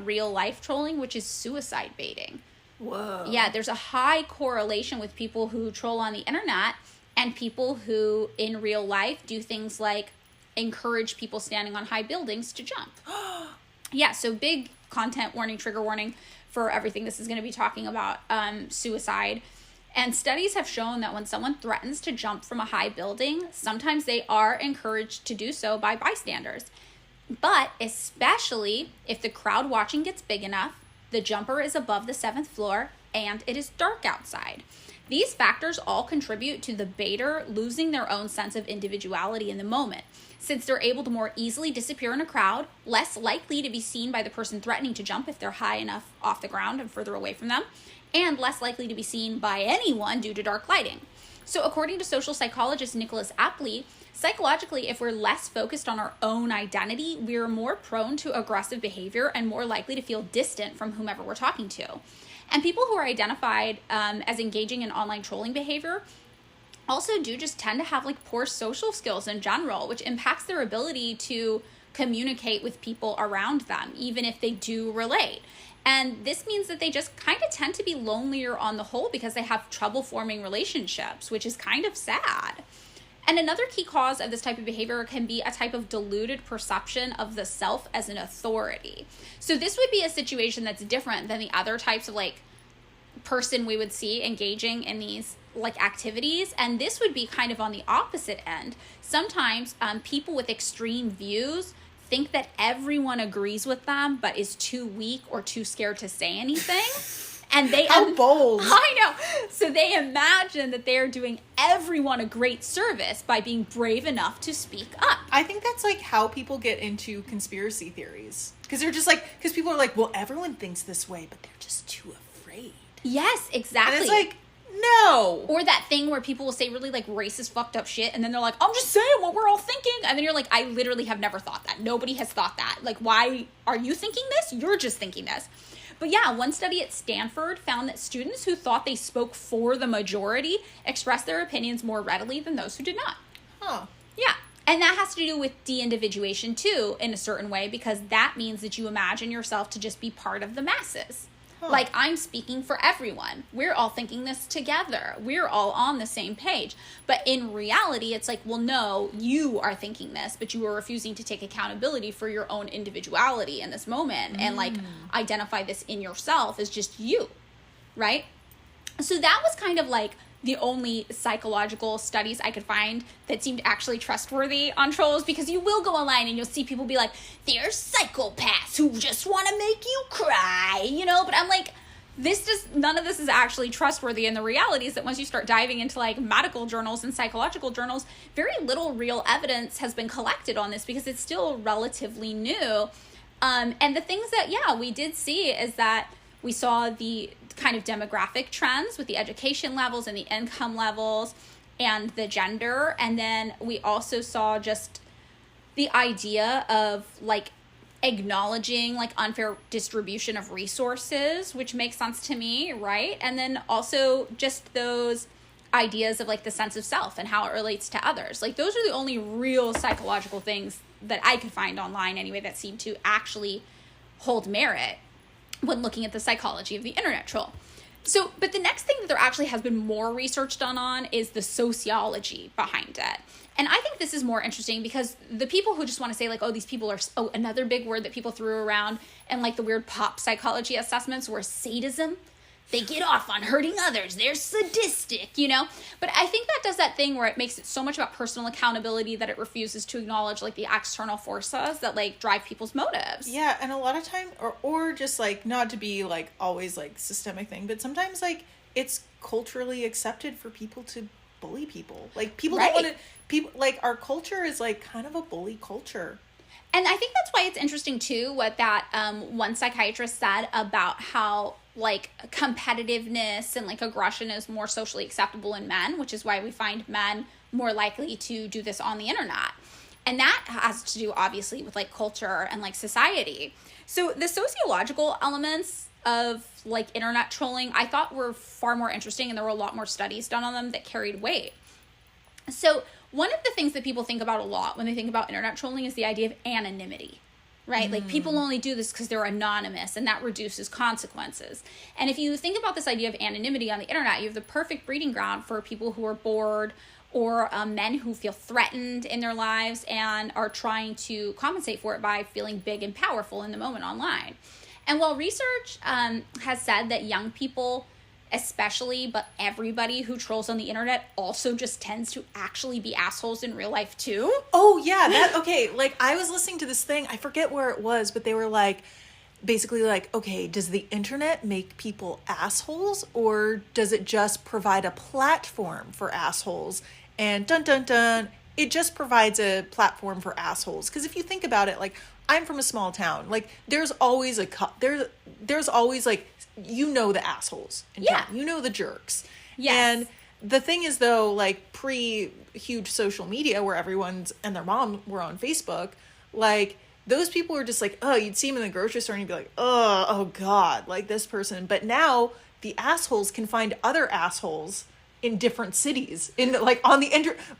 real life trolling, which is suicide baiting. Whoa. Yeah, there's a high correlation with people who troll on the internet and people who in real life do things like encourage people standing on high buildings to jump. Yeah, so big content warning, trigger warning for everything this is going to be talking about, suicide. And studies have shown that when someone threatens to jump from a high building, sometimes they are encouraged to do so by bystanders. But especially if the crowd watching gets big enough, the jumper is above the 7th floor, and it is dark outside. These factors all contribute to the baiter losing their own sense of individuality in the moment. Since they're able to more easily disappear in a crowd, less likely to be seen by the person threatening to jump if they're high enough off the ground and further away from them, and less likely to be seen by anyone due to dark lighting. So according to social psychologist Nicholas Apley, psychologically, if we're less focused on our own identity, we're more prone to aggressive behavior and more likely to feel distant from whomever we're talking to. And people who are identified as engaging in online trolling behavior also do just tend to have like poor social skills in general, which impacts their ability to communicate with people around them, even if they do relate. And this means that they just kind of tend to be lonelier on the whole because they have trouble forming relationships, which is kind of sad. And another key cause of this type of behavior can be a type of diluted perception of the self as an authority. So this would be a situation that's different than the other types of like person we would see engaging in these like activities. And this would be kind of on the opposite end. Sometimes people with extreme views think that everyone agrees with them, but is too weak or too scared to say anything. And they How bold. I know. So they imagine that they are doing everyone a great service by being brave enough to speak up. I think that's like how people get into conspiracy theories. Because they're just like, because people are like, well, everyone thinks this way, but they're just too afraid. Yes, exactly. And it's like, no. Or that thing where people will say really like racist, fucked up shit, and then they're like, I'm just saying what we're all thinking. And then you're like, I literally have never thought that. Nobody has thought that. Like, why are you thinking this? You're just thinking this. But yeah, one study at Stanford found that students who thought they spoke for the majority expressed their opinions more readily than those who did not. Huh. Yeah. And that has to do with de-individuation too, in a certain way, because that means that you imagine yourself to just be part of the masses. Like, I'm speaking for everyone. We're all thinking this together. We're all on the same page. But in reality, it's like, well, no, you are thinking this, but you are refusing to take accountability for your own individuality in this moment and, like, identify this in yourself as just you, right? So that was kind of, like, the only psychological studies I could find that seemed actually trustworthy on trolls, because you will go online and you'll see people be like, they're psychopaths who just want to make you cry, you know? But I'm like, none of this is actually trustworthy. And the reality is that once you start diving into like medical journals and psychological journals, very little real evidence has been collected on this because it's still relatively new. And the things that, yeah, we did see is that we saw the kind of demographic trends with the education levels and the income levels and the gender. And then we also saw just the idea of like acknowledging like unfair distribution of resources, which makes sense to me, right? And then also just those ideas of like the sense of self and how it relates to others. Like those are the only real psychological things that I could find online anyway that seem to actually hold merit when looking at the psychology of the internet troll. So, but the next thing that there actually has been more research done on is the sociology behind it. And I think this is more interesting because the people who just want to say like, oh, these people are, oh, another big word that people threw around and like the weird pop psychology assessments were sadism. They get off on hurting others. They're sadistic, you know? But I think that does that thing where it makes it so much about personal accountability that it refuses to acknowledge like the external forces that like drive people's motives. Yeah, and a lot of time, or just like, not to be like always like systemic thing, but sometimes like it's culturally accepted for people to bully people. Like people don't want to, people like our culture is like kind of a bully culture. And I think that's why it's interesting too what that one psychiatrist said about how like competitiveness and like aggression is more socially acceptable in men, which is why we find men more likely to do this on the internet. And that has to do, obviously, with, like, culture and, like, society. So the sociological elements of, like, internet trolling, I thought were far more interesting, and there were a lot more studies done on them that carried weight. So one of the things that people think about a lot when they think about internet trolling is the idea of anonymity, right? Like, people only do this because they're anonymous, and that reduces consequences. And if you think about this idea of anonymity on the internet, you have the perfect breeding ground for people who are bored, or men who feel threatened in their lives and are trying to compensate for it by feeling big and powerful in the moment online. And while research has said that young people especially, but everybody who trolls on the internet also just tends to actually be assholes in real life too. Oh yeah, okay, like I was listening to this thing, I forget where it was, but they were like, basically like, okay, does the internet make people assholes, or does it just provide a platform for assholes? And dun dun dun, it just provides a platform for assholes. Because if you think about it, like, I'm from a small town. Like, there's always there's always, like, you know, the assholes in town. You know the jerks. Yes. And the thing is, though, like, pre-huge social media where everyone's and their mom were on Facebook, like, those people were just like, oh, you'd see them in the grocery store and you'd be like, oh God, like this person. But now the assholes can find other assholes in different cities, in like on the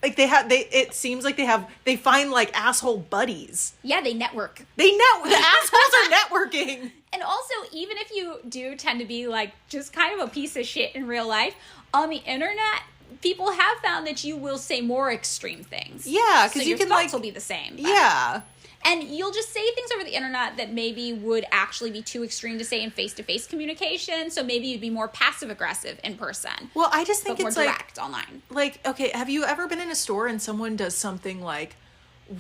like it seems like they find like asshole buddies. Yeah, they network. The assholes are networking. And also, even if you do tend to be like just kind of a piece of shit in real life, on the internet, people have found that you will say more extreme things. Yeah, because so you can thoughts like will be the same. Yeah. And you'll just say things over the internet that maybe would actually be too extreme to say in face-to-face communication. So maybe you'd be more passive-aggressive in person. Well, I just think it's more direct online. Like, okay, have you ever been in a store and someone does something like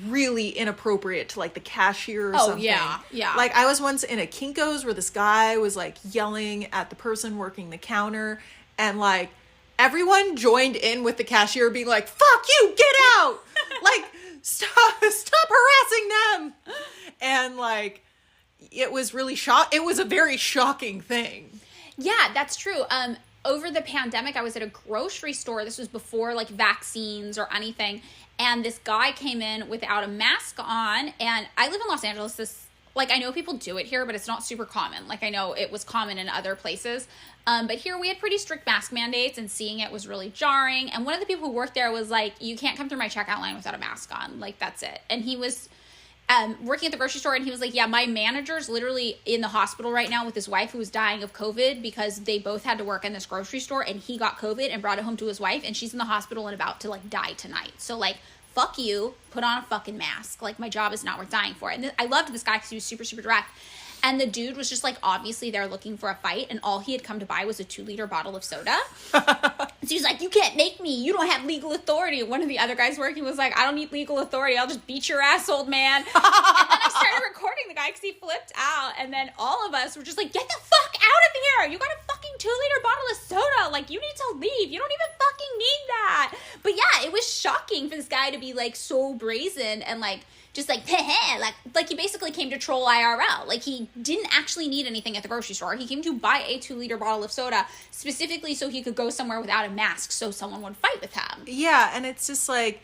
really inappropriate to like the cashier or something? Oh, yeah. Like, I was once in a Kinko's where this guy was like yelling at the person working the counter, and like everyone joined in with the cashier being like, "Fuck you, get out!" Like, stop harassing them. And like, it was really it was a very shocking thing. Yeah, that's true. Over the pandemic, I was at a grocery store. This was before like vaccines or anything. And this guy came in without a mask on. And I live in Los Angeles. Like, I know people do it here, but it's not super common. Like, I know it was common in other places. But here we had pretty strict mask mandates, and seeing it was really jarring. And one of the people who worked there was like, you can't come through my checkout line without a mask on. Like, that's it. And he was working at the grocery store, and he was like, yeah, my manager's literally in the hospital right now with his wife who was dying of COVID because they both had to work in this grocery store, and he got COVID and brought it home to his wife, and she's in the hospital and about to like die tonight. So like, fuck you, put on a fucking mask. Like, my job is not worth dying for. And I loved this guy because he was super, super direct. And the dude was just like obviously there looking for a fight, and all he had come to buy was a 2-liter bottle of soda. So he was like, you can't make me. You don't have legal authority. One of the other guys working was like, I don't need legal authority. I'll just beat your ass, old man. And then I started recording the guy because he flipped out. And then all of us were just like, get the fuck out of here. You got a fucking 2-liter bottle of soda. Like, you need to leave. You don't even fucking need that. But yeah, it was shocking for this guy to be like so brazen and like, just like, like he basically came to troll IRL. Like, he didn't actually need anything at the grocery store. He came to buy a 2-liter bottle of soda specifically so he could go somewhere without a mask so someone would fight with him. Yeah, and it's just like,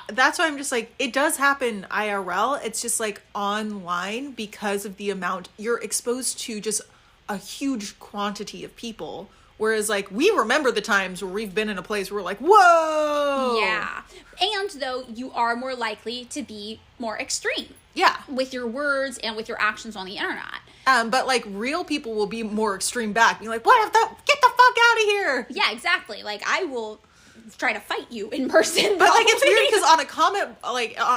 that's why I'm just like, it does happen IRL. It's just like online because of the amount you're exposed to, just a huge quantity of people. Whereas, like, we remember the times where we've been in a place where we're like, whoa! Yeah. And, though, you are more likely to be more extreme. Yeah. With your words and with your actions on the internet. But, like, real people will be more extreme back. Being like, what? Get the fuck out of here! Yeah, exactly. Like, I will try to fight you in person. But, like, it's weird because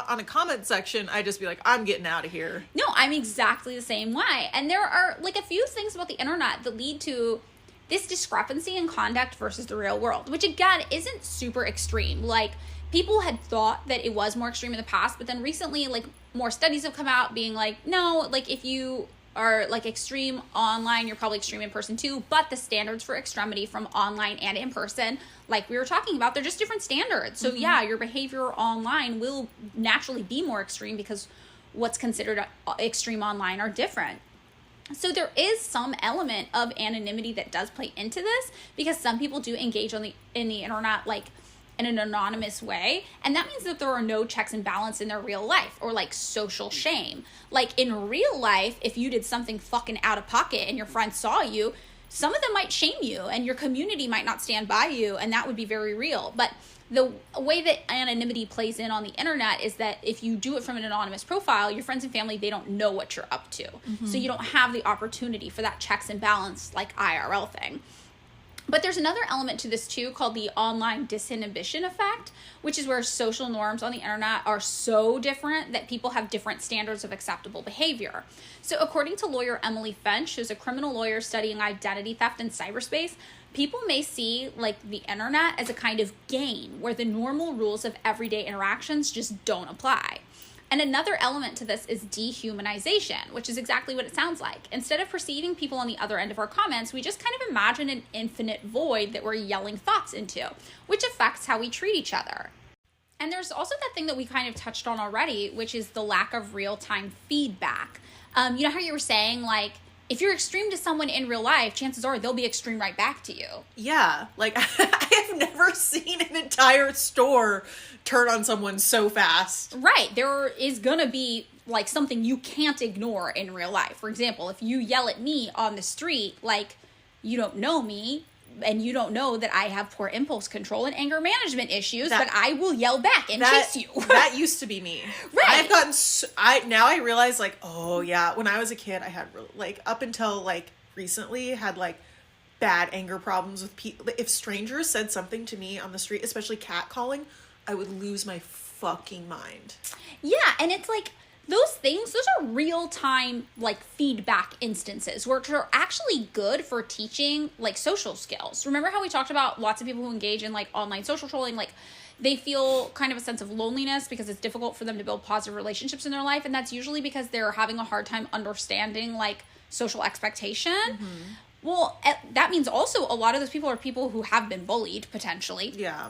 on a comment section, I just be like, I'm getting out of here. No, I'm exactly the same way. And there are, like, a few things about the internet that lead to this discrepancy in conduct versus the real world, which again isn't super extreme. Like, people had thought that it was more extreme in the past, but then recently, like, more studies have come out being like, no, like, if you are like extreme online, you're probably extreme in person too, but the standards for extremity from online and in person, like we were talking about, they're just different standards. So yeah, your behavior online will naturally be more extreme because what's considered extreme online are different. So there is some element of anonymity that does play into this, because some people do engage in the internet like in an anonymous way. And that means that there are no checks and balance in their real life, or like social shame. Like in real life, if you did something fucking out of pocket and your friends saw you, some of them might shame you and your community might not stand by you, and that would be very real. But the way that anonymity plays in on the internet is that if you do it from an anonymous profile, your friends and family, they don't know what you're up to. Mm-hmm. So you don't have the opportunity for that checks and balance like IRL thing. But there's another element to this too called the online disinhibition effect, which is where social norms on the internet are so different that people have different standards of acceptable behavior. So according to lawyer Emily Finch, who's a criminal lawyer studying identity theft in cyberspace, people may see like the internet as a kind of game where the normal rules of everyday interactions just don't apply. And another element to this is dehumanization, which is exactly what it sounds like. Instead of perceiving people on the other end of our comments, we just kind of imagine an infinite void that we're yelling thoughts into, which affects how we treat each other. And there's also that thing that we kind of touched on already, which is the lack of real-time feedback. You know how you were saying, like, if you're extreme to someone in real life, chances are they'll be extreme right back to you. Yeah, like I have never seen an entire store turn on someone so fast. Right. There is going to be like something you can't ignore in real life. For example, if you yell at me on the street, like you don't know me and you don't know that I have poor impulse control and anger management issues, but I will yell back and chase you. That used to be me. Right. I've gotten, now I realize like, oh yeah, when I was a kid, I had like up until like recently had like bad anger problems with people. If strangers said something to me on the street, especially catcalling, I would lose my fucking mind. Yeah, and it's like those are real-time like feedback instances which are actually good for teaching like social skills. Remember how we talked about lots of people who engage in like online social trolling, like they feel kind of a sense of loneliness because it's difficult for them to build positive relationships in their life, and that's usually because they're having a hard time understanding like social expectation. Mm-hmm. Well, that means also a lot of those people are people who have been bullied potentially. Yeah.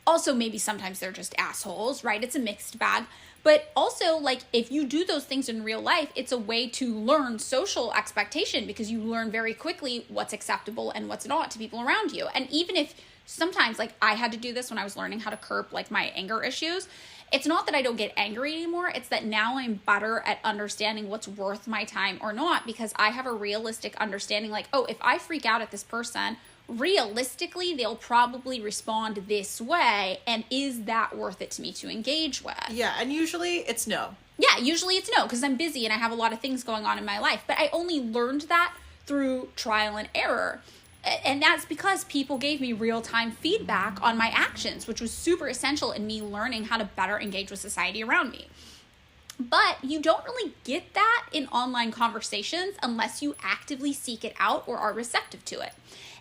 Also, maybe sometimes they're just assholes, right? It's a mixed bag. But also, like, if you do those things in real life, it's a way to learn social expectation because you learn very quickly what's acceptable and what's not to people around you. And even if sometimes, like, I had to do this when I was learning how to curb, like, my anger issues, it's not that I don't get angry anymore. It's that now I'm better at understanding what's worth my time or not because I have a realistic understanding, like, oh, if I freak out at this person, realistically, they'll probably respond this way, and is that worth it to me to engage with? Yeah, and usually it's no. Yeah, usually it's no, because I'm busy and I have a lot of things going on in my life. But I only learned that through trial and error. And that's because people gave me real-time feedback on my actions, which was super essential in me learning how to better engage with society around me. But you don't really get that in online conversations unless you actively seek it out or are receptive to it.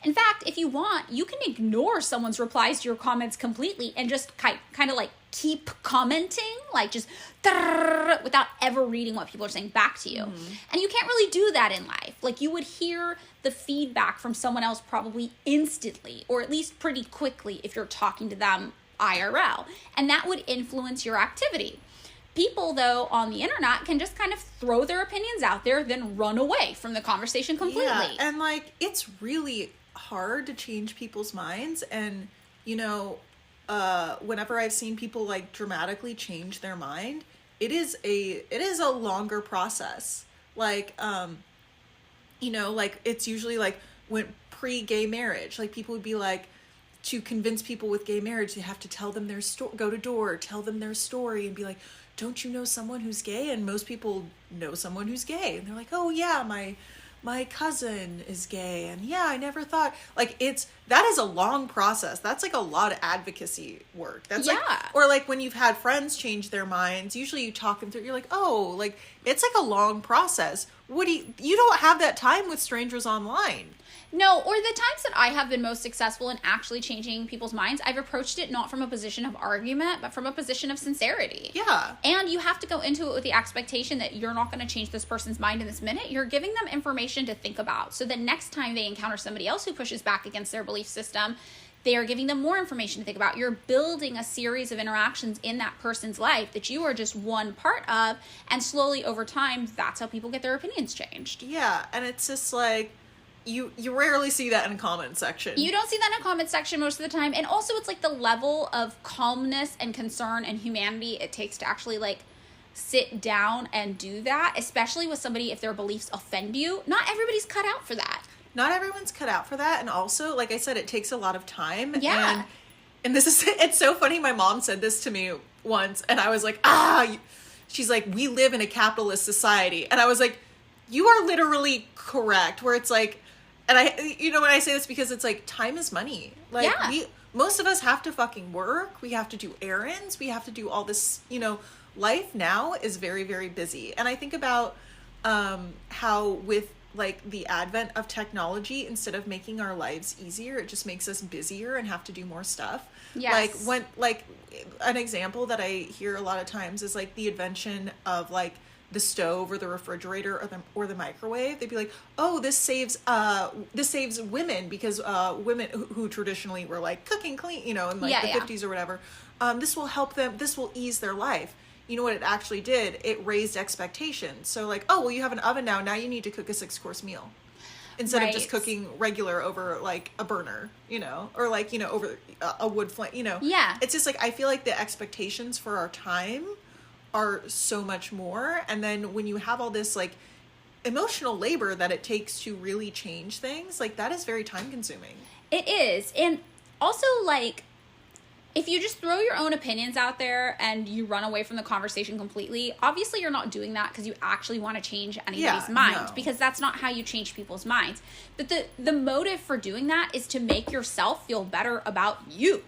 In fact, if you want, you can ignore someone's replies to your comments completely and just kind of like keep commenting, like just without ever reading what people are saying back to you. Mm-hmm. And you can't really do that in life. Like you would hear the feedback from someone else probably instantly, or at least pretty quickly if you're talking to them IRL. And that would influence your activity. People, though, on the internet can just kind of throw their opinions out there, then run away from the conversation completely. Yeah, and like it's really hard to change people's minds, and you know, whenever I've seen people like dramatically change their mind, it is a longer process. Like you know, like it's usually like when pre-gay marriage, like people would be like, to convince people with gay marriage, they have to tell them their story, go to door, tell them their story, and be like, don't you know someone who's gay? And most people know someone who's gay, and they're like, oh yeah, my cousin is gay, and yeah, I never thought, like, that is a long process. That's like a lot of advocacy work. That's like, or like when you've had friends change their minds, usually you talk them through, you're like, oh, like it's like a long process. You don't have that time with strangers online. No, or the times that I have been most successful in actually changing people's minds, I've approached it not from a position of argument, but from a position of sincerity. Yeah. And you have to go into it with the expectation that you're not going to change this person's mind in this minute. You're giving them information to think about. So that next time they encounter somebody else who pushes back against their belief system, they are giving them more information to think about. You're building a series of interactions in that person's life that you are just one part of. And slowly over time, that's how people get their opinions changed. Yeah. And it's just like, you rarely see that in comment section. You don't see that in comment section most of the time. And also it's like the level of calmness and concern and humanity it takes to actually like sit down and do that, especially with somebody if their beliefs offend you. Not everybody's cut out for that. Not everyone's cut out for that. And also, like I said, it takes a lot of time. Yeah. And this is, it's so funny. My mom said this to me once and I was like, she's like, we live in a capitalist society. And I was like, you are literally correct. Where it's like, and I, you know, when I say this because it's like, time is money. Like most of us have to fucking work. We have to do errands. We have to do all this, you know, life now is very, very busy. And I think about how with like the advent of technology, instead of making our lives easier, it just makes us busier and have to do more stuff. Yes. Like when, like an example that I hear a lot of times is like the invention of like the stove or the refrigerator or the microwave. They'd be like, oh, this saves women because women who traditionally were like cooking clean, you know, in like the 50s or whatever. This will help them. This will ease their life. You know what it actually did? It raised expectations. So like, oh, well, you have an oven now. Now you need to cook a 6-course meal instead of just cooking regular over like a burner, you know, or like, you know, over a wood flame, you know. Yeah. It's just like, I feel like the expectations for our time are so much more. And then when you have all this like emotional labor that it takes to really change things, like that is very time consuming. It is. And also like, if you just throw your own opinions out there and you run away from the conversation completely, obviously you're not doing that because you actually want to change anybody's mind, because that's not how you change people's minds. But the motive for doing that is to make yourself feel better about you.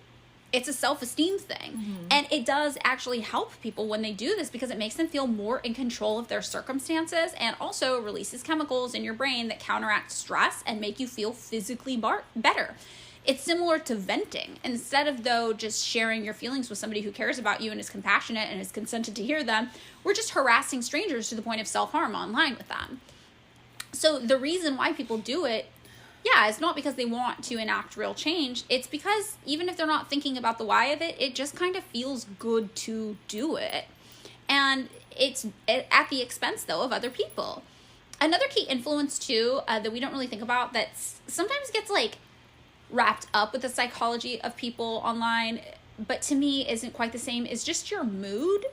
It's a self-esteem thing. Mm-hmm. And it does actually help people when they do this because it makes them feel more in control of their circumstances, and also releases chemicals in your brain that counteract stress and make you feel physically better. It's similar to venting. Instead of, though, just sharing your feelings with somebody who cares about you and is compassionate and is consented to hear them, we're just harassing strangers to the point of self-harm online with them. So the reason why people do it, it's not because they want to enact real change. It's because even if they're not thinking about the why of it, it just kind of feels good to do it. And it's at the expense, though, of other people. Another key influence, too, that we don't really think about that sometimes gets, like, wrapped up with the psychology of people online, but to me isn't quite the same, is just your mood.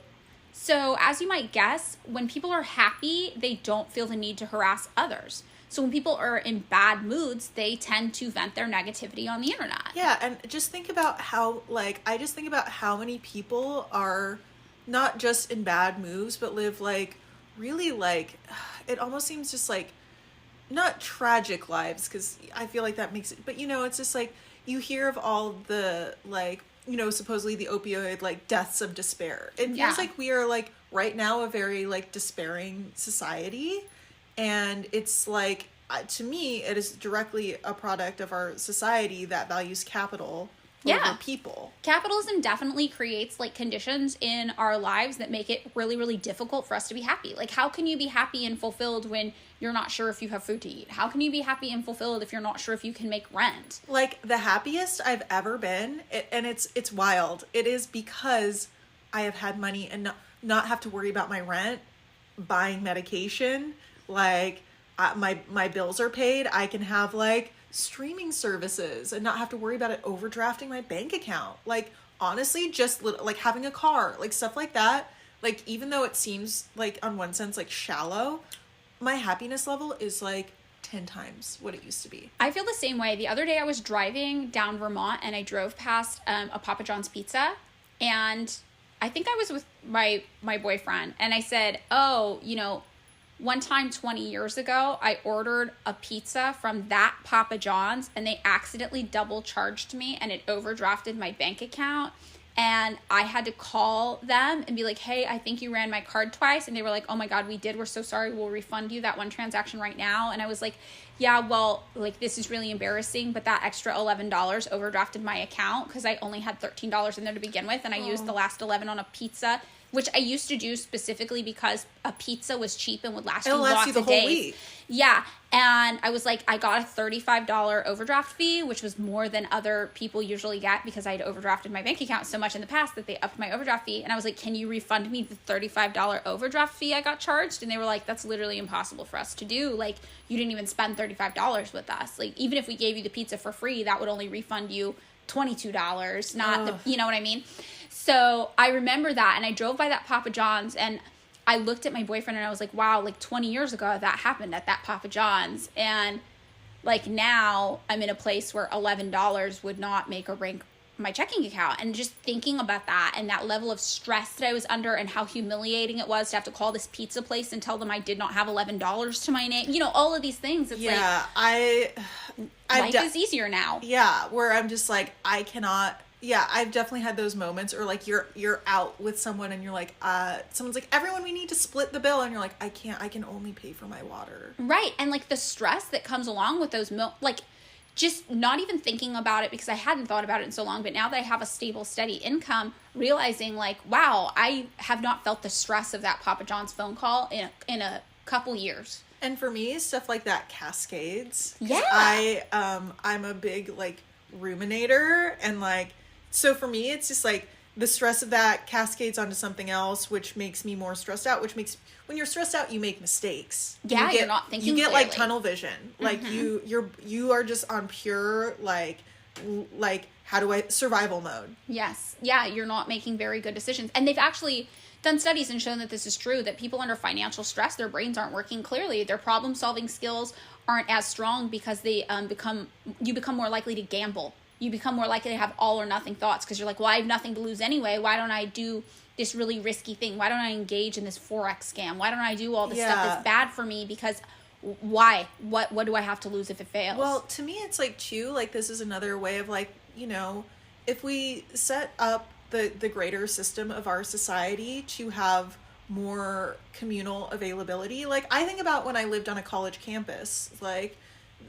So as you might guess, when people are happy, they don't feel the need to harass others. So when people are in bad moods, they tend to vent their negativity on the internet. Yeah, and just think about how, like, I just think about how many people are not just in bad moods, but live, like, really, like, it almost seems just, like, not tragic lives, because I feel like that makes it, but, you know, it's just, like, you hear of all the, like, you know, supposedly the opioid, like, deaths of despair. It feels like we are, like, right now a very, like, despairing society, and it's, like, to me, it is directly a product of our society that values capital over people. Capitalism definitely creates like conditions in our lives that make it really, really difficult for us to be happy. Like, how can you be happy and fulfilled when you're not sure if you have food to eat? How can you be happy and fulfilled if you're not sure if you can make rent? Like, the happiest I've ever been, and it's wild, it is because I have had money and not have to worry about my rent, buying medication, like, my bills are paid. I can have, like, streaming services and not have to worry about it overdrafting my bank account. Like, honestly, just like having a car, like stuff like that. Like, even though it seems like on one sense like shallow, my happiness level is like 10 times what it used to be. I feel the same way. The other day I was driving down Vermont and I drove past a Papa John's pizza, and I think I was with my boyfriend, and I said, oh, you know, one time 20 years ago, I ordered a pizza from that Papa John's and they accidentally double charged me and it overdrafted my bank account. And I had to call them and be like, hey, I think you ran my card twice. And they were like, oh my God, we did. We're so sorry. We'll refund you that one transaction right now. And I was like, yeah, well, like, this is really embarrassing, but that extra $11 overdrafted my account because I only had $13 in there to begin with. And I used the last 11 on a pizza, which I used to do specifically because a pizza was cheap and would last you lots of days. Week. Yeah. And I was like, I got a $35 overdraft fee, which was more than other people usually get because I'd overdrafted my bank account so much in the past that they upped my overdraft fee. And I was like, can you refund me the $35 overdraft fee I got charged? And they were like, that's literally impossible for us to do. Like, you didn't even spend $35 with us. Like, even if we gave you the pizza for free, that would only refund you $22, not the, you know what I mean? So I remember that, and I drove by that Papa John's, and I looked at my boyfriend and I was like, wow, like 20 years ago that happened at that Papa John's. And like now I'm in a place where $11 would not make or break my checking account. And just thinking about that and that level of stress that I was under and how humiliating it was to have to call this pizza place and tell them I did not have $11 to my name. You know, all of these things. It's life is easier now. Yeah, where I'm just like, I cannot. Yeah, I've definitely had those moments, or like you're out with someone and you're like, someone's like, everyone, we need to split the bill, and you're like, I can only pay for my water. Right, and like the stress that comes along with those like just not even thinking about it, because I hadn't thought about it in so long, but now that I have a stable, steady income, realizing like, wow, I have not felt the stress of that Papa John's phone call in a couple years. And for me, stuff like that cascades. Yeah. I'm a big like ruminator, and like, so for me, it's just like the stress of that cascades onto something else, which makes me more stressed out, which makes, when you're stressed out, you make mistakes. Yeah, you're not thinking You get clearly. like tunnel vision. Like you are just on pure like how do I survival mode. Yes. Yeah, you're not making very good decisions. And they've actually done studies and shown that this is true, that people under financial stress, their brains aren't working clearly. Their problem solving skills aren't as strong because they you become more likely to gamble. You become more likely to have all or nothing thoughts because you're like, well, I have nothing to lose anyway. Why don't I do this really risky thing? Why don't I engage in this Forex scam? Why don't I do all this stuff that's bad for me? Because why? What do I have to lose if it fails? Well, to me, it's like too, like this is another way of like, you know, if we set up the greater system of our society to have more communal availability. Like I think about when I lived on a college campus, like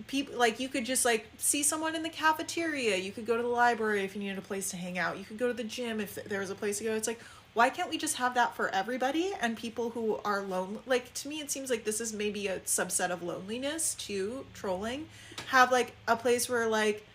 people, like you could just like see someone in the cafeteria, you could go to the library if you needed a place to hang out, you could go to the gym if there was a place to go. It's like, why can't we just have that for everybody? And people who are lonely, like to me it seems like this is maybe a subset of loneliness too, trolling, have like a place where like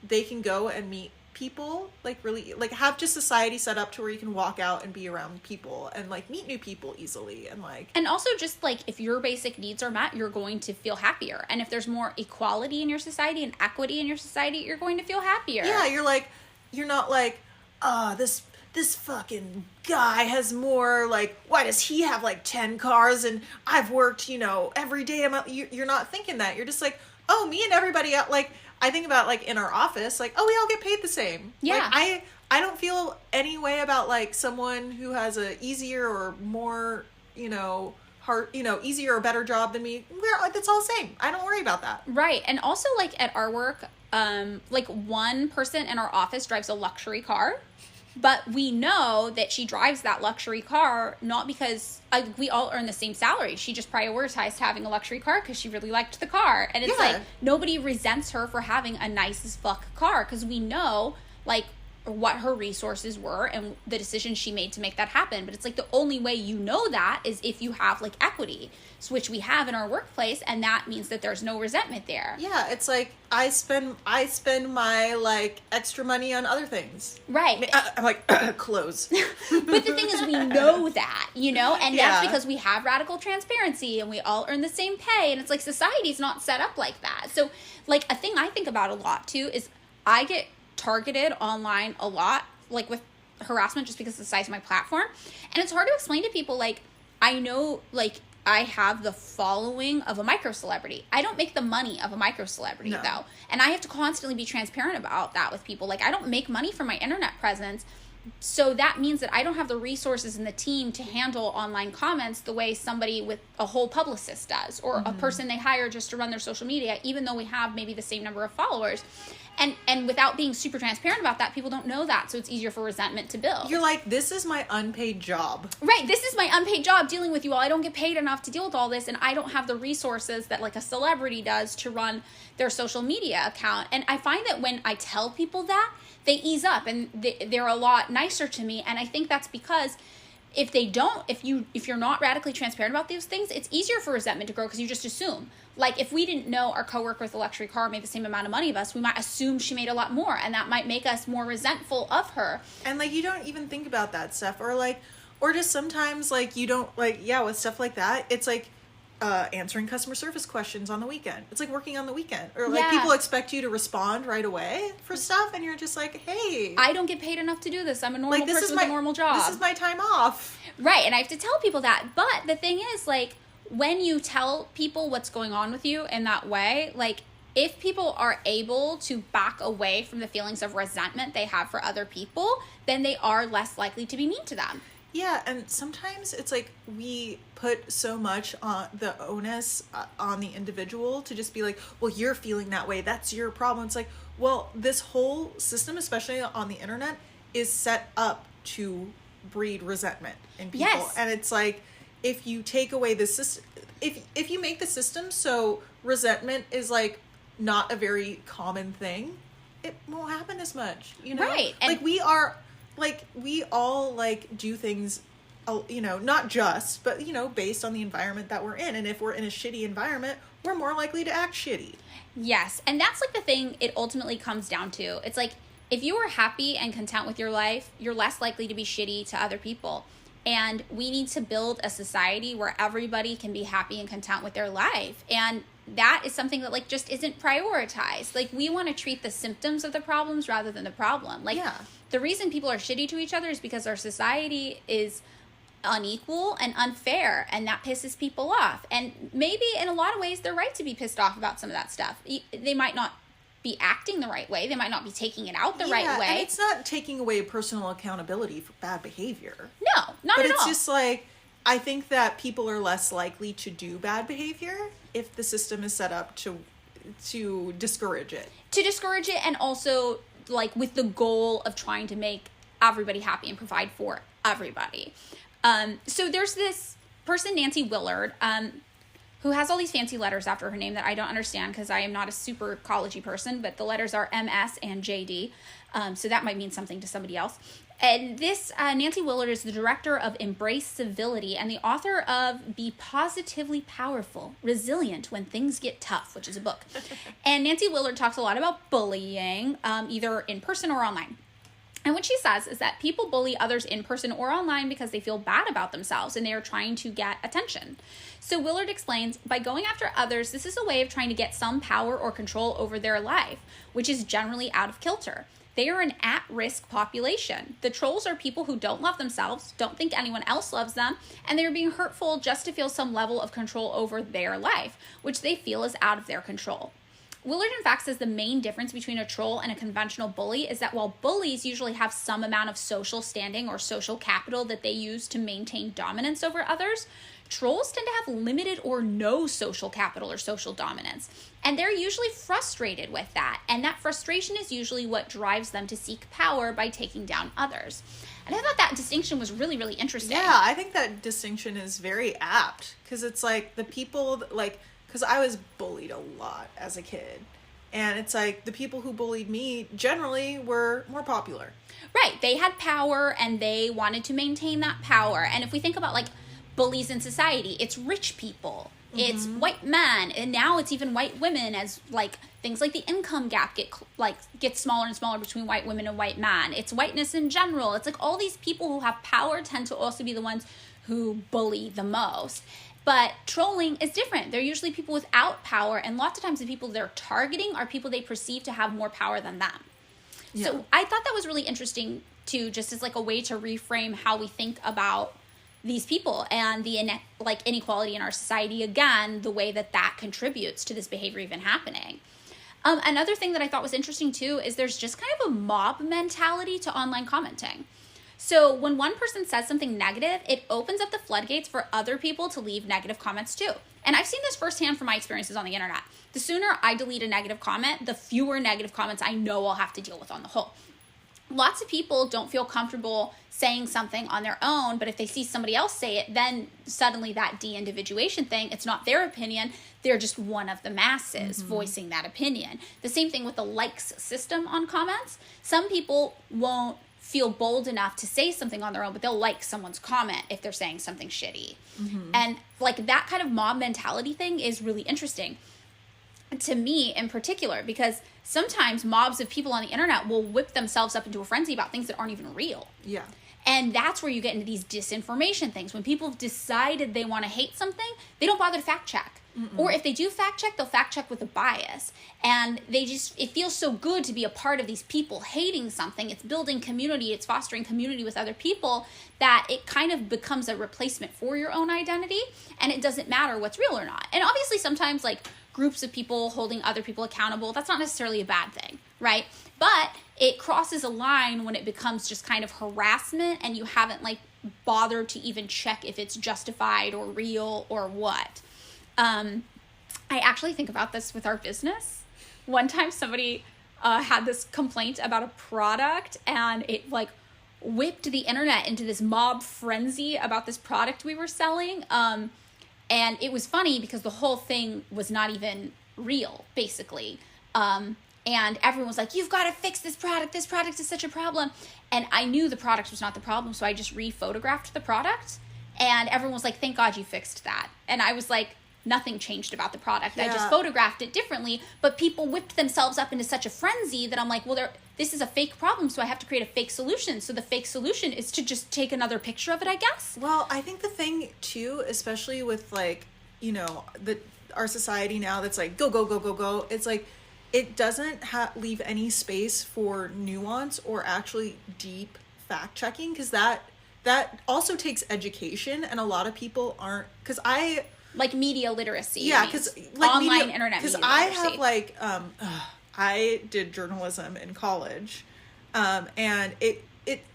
they can go and meet people, like really like have just society set up to where you can walk out and be around people and like meet new people easily. And like, and also just like if your basic needs are met, you're going to feel happier. And if there's more equality in your society and equity in your society, you're going to feel happier. Yeah, you're not like, this fucking guy has more, like, why does he have like 10 cars and I've worked, you know, every day. You're not thinking that. You're just like, oh, me and everybody else. Like I think about like in our office, like, oh, we all get paid the same. Yeah. Like, I don't feel any way about like someone who has a easier or more, you know, hard, you know, easier or better job than me. It's all the same. I don't worry about that. Right. And also like at our work, like one person in our office drives a luxury car. But we know that she drives that luxury car not because we all earn the same salary. She just prioritized having a luxury car because she really liked the car. And it's like nobody resents her for having a nice as fuck car because we know like what her resources were and the decisions she made to make that happen. But it's like the only way you know that is if you have like equity, which we have in our workplace, and that means that there's no resentment there. Yeah, it's like I spend my like extra money on other things. Right. I'm like clothes. But the thing is, we know that, you know, and that's because we have radical transparency and we all earn the same pay. And it's like society's not set up like that. So like a thing I think about a lot too is I get targeted online a lot, like with harassment just because of the size of my platform. And it's hard to explain to people, like, I know, like, I have the following of a micro celebrity. I don't make the money of a micro celebrity though. And I have to constantly be transparent about that with people. Like I don't make money from my internet presence. So that means that I don't have the resources in the team to handle online comments the way somebody with a whole publicist does, or a person they hire just to run their social media, even though we have maybe the same number of followers. And without being super transparent about that, people don't know that. So it's easier for resentment to build. You're like, this is my unpaid job. Right. This is my unpaid job dealing with you all. I don't get paid enough to deal with all this. And I don't have the resources that like a celebrity does to run their social media account. And I find that when I tell people that, they ease up and they're a lot nicer to me. And I think that's because if they don't, if you're not radically transparent about these things, it's easier for resentment to grow because you just assume. Like, if we didn't know our coworker with a luxury car made the same amount of money as us, we might assume she made a lot more, and that might make us more resentful of her. And, like, you don't even think about that stuff. Or, like, or just sometimes, like, you don't, like, yeah, with stuff like that, it's like answering customer service questions on the weekend. It's like working on the weekend. Or, like, people expect you to respond right away for stuff, and you're just like, hey. I don't get paid enough to do this. I'm a normal person with a normal job. This is my time off. Right, and I have to tell people that. But the thing is, like, when you tell people what's going on with you in that way, like, if people are able to back away from the feelings of resentment they have for other people, then they are less likely to be mean to them. Yeah, and sometimes it's like we put so much on the onus on the individual to just be like, well, you're feeling that way. That's your problem. It's like, well, this whole system, especially on the internet, is set up to breed resentment in people. Yes. And it's like, if you take away the system, if you make the system so resentment is like not a very common thing, it won't happen as much, you know? Right. And we all like do things, you know, not just, but, you know, based on the environment that we're in. And if we're in a shitty environment, we're more likely to act shitty. Yes. And that's like the thing it ultimately comes down to. It's like, if you are happy and content with your life, you're less likely to be shitty to other people. And we need to build a society where everybody can be happy and content with their life. And that is something that, like, just isn't prioritized. Like, we want to treat the symptoms of the problems rather than the problem. Like, the reason people are shitty to each other is because our society is unequal and unfair, and that pisses people off. And maybe in a lot of ways, they're right to be pissed off about some of that stuff. They might not be acting the right way. They might not be taking it out the right way. And it's not taking away personal accountability for bad behavior. No, not at all. But it's just like, I think that people are less likely to do bad behavior if the system is set up to discourage it. To discourage it, and also, like, with the goal of trying to make everybody happy and provide for everybody. So there's this person, Nancy Willard, who has all these fancy letters after her name that I don't understand because I am not a super college-y person, but the letters are MS and JD, so that might mean something to somebody else. And this Nancy Willard is the director of Embrace Civility and the author of Be Positively Powerful, Resilient When Things Get Tough, which is a book. And Nancy Willard talks a lot about bullying, either in person or online. And what she says is that people bully others in person or online because they feel bad about themselves and they are trying to get attention. So Willard explains, by going after others, this is a way of trying to get some power or control over their life, which is generally out of kilter. They are an at-risk population. The trolls are people who don't love themselves, don't think anyone else loves them, and they're being hurtful just to feel some level of control over their life, which they feel is out of their control. Willard, in fact, says the main difference between a troll and a conventional bully is that while bullies usually have some amount of social standing or social capital that they use to maintain dominance over others, trolls tend to have limited or no social capital or social dominance. And they're usually frustrated with that. And that frustration is usually what drives them to seek power by taking down others. And I thought that distinction was really, really interesting. Yeah, I think that distinction is very apt. Because it's like the people, like, because I was bullied a lot as a kid. And it's like the people who bullied me generally were more popular. Right. They had power and they wanted to maintain that power. And if we think about, like, bullies in society, it's rich people. It's white men, and now it's even white women, as like things like the income gap gets smaller and smaller between white women and white men. It's whiteness in general. It's like all these people who have power tend to also be the ones who bully the most. But trolling is different. They're usually people without power, and lots of times the people they're targeting are people they perceive to have more power than them. Yeah. So I thought that was really interesting too, just as like a way to reframe how we think about these people and the inequality in our society, again, the way that contributes to this behavior even happening. Another thing that I thought was interesting too is there's just kind of a mob mentality to online commenting. So when one person says something negative, it opens up the floodgates for other people to leave negative comments too. And I've seen this firsthand from my experiences on the internet. The sooner I delete a negative comment, the fewer negative comments I know I'll have to deal with on the whole. Lots of people don't feel comfortable saying something on their own, but if they see somebody else say it, then suddenly that de-individuation thing, it's not their opinion, they're just one of the masses voicing that opinion. The same thing with the likes system on comments. Some people won't feel bold enough to say something on their own, but they'll like someone's comment if they're saying something shitty. And like that kind of mob mentality thing is really interesting to me in particular, because sometimes mobs of people on the internet will whip themselves up into a frenzy about things that aren't even real. Yeah. And that's where you get into these disinformation things. When people have decided they want to hate something, they don't bother to fact check. Or if they do fact check, they'll fact check with a bias. And it feels so good to be a part of these people hating something. It's building community, it's fostering community with other people, that it kind of becomes a replacement for your own identity, and it doesn't matter what's real or not. And obviously sometimes like groups of people holding other people accountable, that's not necessarily a bad thing, right? But it crosses a line when it becomes just kind of harassment and you haven't like bothered to even check if it's justified or real or what. I actually think about this with our business. One time somebody had this complaint about a product, and it like whipped the internet into this mob frenzy about this product we were selling. And it was funny because the whole thing was not even real, basically. And everyone was like, you've got to fix this product is such a problem. And I knew the product was not the problem, so I just re-photographed the product. And everyone was like, thank God you fixed that. And I was like, nothing changed about the product. Yeah. I just photographed it differently, but people whipped themselves up into such a frenzy that I'm like, well, this is a fake problem, so I have to create a fake solution. So the fake solution is to just take another picture of it, I guess. Well, I think the thing too, especially with like, you know, our society now that's like, go, go, go, go, go. It's like, it doesn't leave any space for nuance or actually deep fact checking, because that also takes education, and a lot of people aren't, because like media literacy. Yeah, because like online internet media literacy. Because I have like, I did journalism in college, and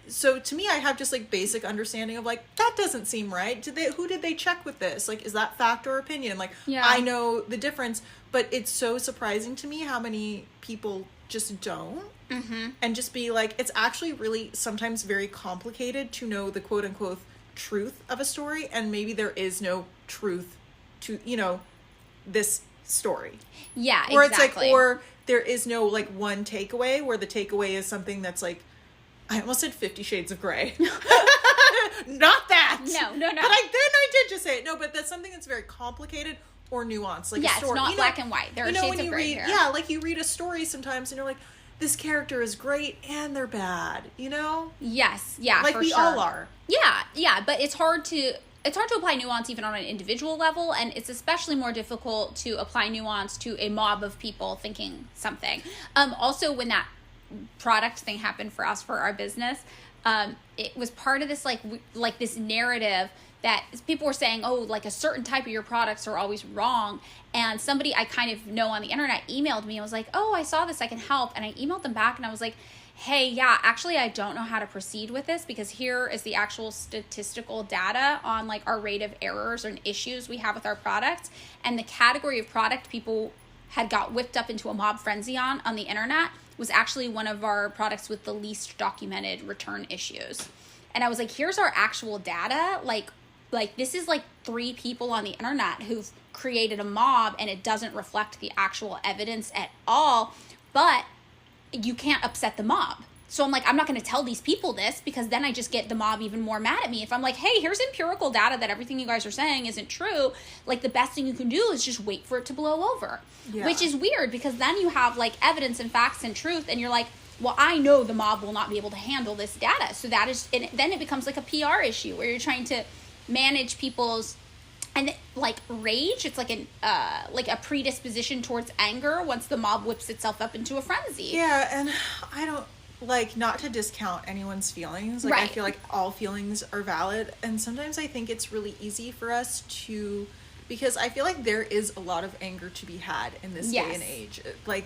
so to me, I have just like basic understanding of like, that doesn't seem right. Who did they check with this? Like, is that fact or opinion? Like, yeah. I know the difference, but it's so surprising to me how many people just don't. And just be like, it's actually really sometimes very complicated to know the quote unquote truth of a story, and maybe there is no truth to, you know, this story. Yeah, or exactly. It's like, or there is no like one takeaway, where the takeaway is something that's like, I almost said 50 Shades of Grey. Not that. No. But I did just say it. No, but that's something that's very complicated or nuanced. Like, yeah, a story. It's not black and white. There are shades of gray here. Yeah, like you read a story sometimes and you're like, this character is great and they're bad, you know? Yes, yeah, like for we sure. all are. Yeah, but it's hard to apply nuance even on an individual level, and it's especially more difficult to apply nuance to a mob of people thinking something. Also, when that product thing happened for us for our business, it was part of this like this narrative that people were saying, oh, like a certain type of your products are always wrong. And somebody I kind of know on the internet emailed me and was like, oh, I saw this, I can help. And I emailed them back and I was like, hey, yeah, actually, I don't know how to proceed with this, because here is the actual statistical data on like our rate of errors and issues we have with our products. And the category of product people had got whipped up into a mob frenzy on the internet was actually one of our products with the least documented return issues. And I was like, here's our actual data. Like this is like 3 people on the internet who've created a mob, and it doesn't reflect the actual evidence at all, but you can't upset the mob. So I'm like, I'm not going to tell these people this, because then I just get the mob even more mad at me. If I'm like, hey, here's empirical data that everything you guys are saying isn't true, like the best thing you can do is just wait for it to blow over. Yeah. Which is weird, because then you have like evidence and facts and truth, and you're like, well, I know the mob will not be able to handle this data. So that is, and then it becomes like a PR issue where you're trying to manage people's, and like rage, it's like a predisposition towards anger once the mob whips itself up into a frenzy. Yeah, and I don't like, not to discount anyone's feelings. Like, right. I feel like all feelings are valid, and sometimes I think it's really easy for us to, because I feel like there is a lot of anger to be had in this day and age. Like,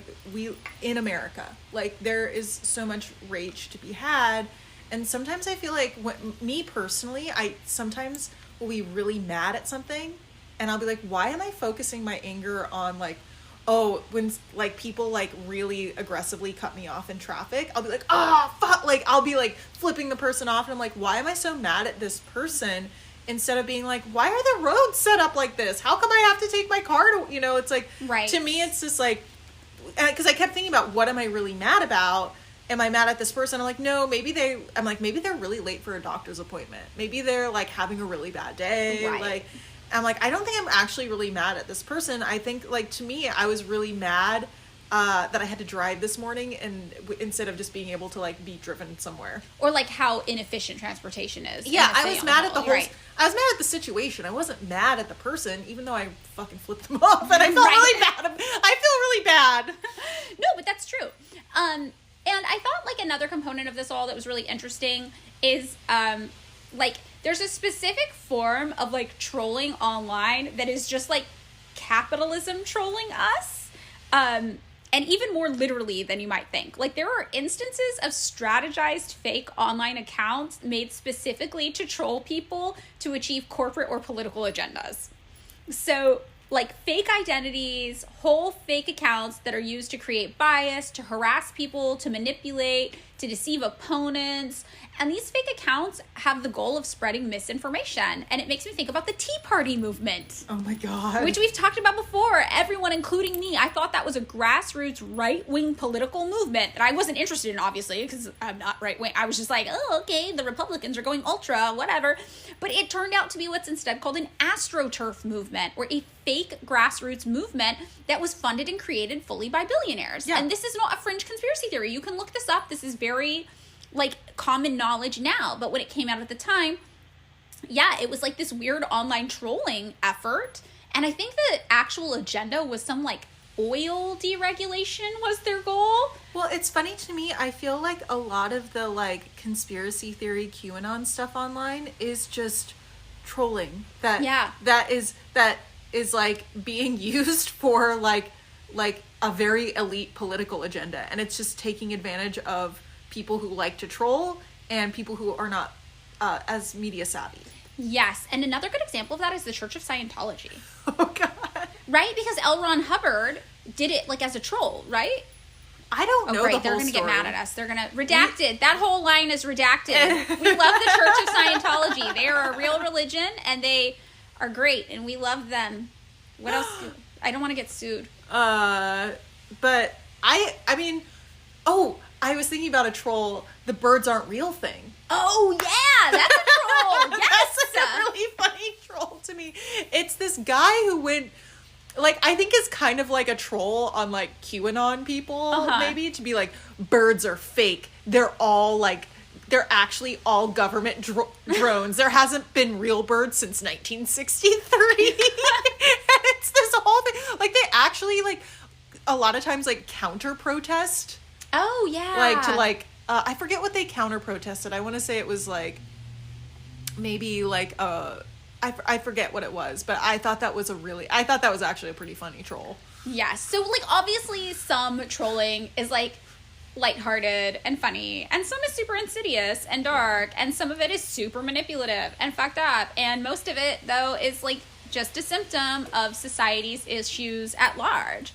in America, like there is so much rage to be had, and sometimes I feel like, me personally, I sometimes will be really mad at something, and I'll be like, why am I focusing my anger on like, oh, when like people like really aggressively cut me off in traffic, I'll be like, fuck, like I'll be like flipping the person off, and I'm like, why am I so mad at this person? Instead of being like, why are the roads set up like this? How come I have to take my car to, you know, it's like, right. To me, it's just like, because I kept thinking about what am I really mad about? am I mad at this person? I'm like, no, maybe they're really late for a doctor's appointment. Maybe they're like having a really bad day. Right. Like, I'm like, I don't think I'm actually really mad at this person. I think, like, to me, I was really mad that I had to drive this morning and instead of just being able to like be driven somewhere. Or like how inefficient transportation is. Yeah, I was mad at the whole. Right. I was mad at the situation. I wasn't mad at the person, even though I fucking flipped them off, and I felt really bad. I feel really bad. No, but that's true. And I thought like another component of this all that was really interesting is like there's a specific form of like trolling online that is just like capitalism trolling us. And even more literally than you might think. Like, there are instances of strategized fake online accounts made specifically to troll people to achieve corporate or political agendas. So, like, fake identities, whole fake accounts that are used to create bias, to harass people, to manipulate, to deceive opponents. And these fake accounts have the goal of spreading misinformation. And it makes me think about the Tea Party movement. Oh my God. Which we've talked about before. Everyone, including me, I thought that was a grassroots right-wing political movement that I wasn't interested in, obviously, because I'm not right-wing. I was just like, oh, okay, the Republicans are going ultra, whatever. But it turned out to be what's instead called an astroturf movement, or a fake grassroots movement that was funded and created fully by billionaires. Yeah. And this is not a fringe conspiracy theory. You can look this up. This is very like common knowledge now, but when it came out at the time, yeah, it was like this weird online trolling effort. And I think the actual agenda was some like oil deregulation was their goal. Well, it's funny to me. I feel like a lot of the like conspiracy theory QAnon stuff online is just trolling. That is like being used for like a very elite political agenda, and it's just taking advantage of people who like to troll and people who are not as media savvy. Yes, and another good example of that is the Church of Scientology. Oh God! Right, because L. Ron Hubbard did it like as a troll, right? I don't know. Great. They're going to get mad at us. They're going to redacted. That whole line is redacted. We love the Church of Scientology. They are a real religion, and they are great, and we love them. What else? I don't want to get sued. But I mean, I was thinking about a troll, the birds aren't real thing. Oh, yeah, that's a troll. Yes. That's a really funny troll to me. It's this guy who went, like, I think is kind of like a troll on, like, QAnon people, maybe, to be like, birds are fake. They're all, like, they're actually all government drones. There hasn't been real birds since 1963. And it's this whole thing. Like, they actually, like, a lot of times, like, counter-protest. Oh, yeah. Like, to, like, I forget what they counter-protested. I want to say it was, like, maybe, like, I forget what it was, but I thought that was actually a pretty funny troll. Yeah, so, like, obviously some trolling is, like, lighthearted and funny, and some is super insidious and dark, and some of it is super manipulative and fucked up, and most of it, though, is, like, just a symptom of society's issues at large.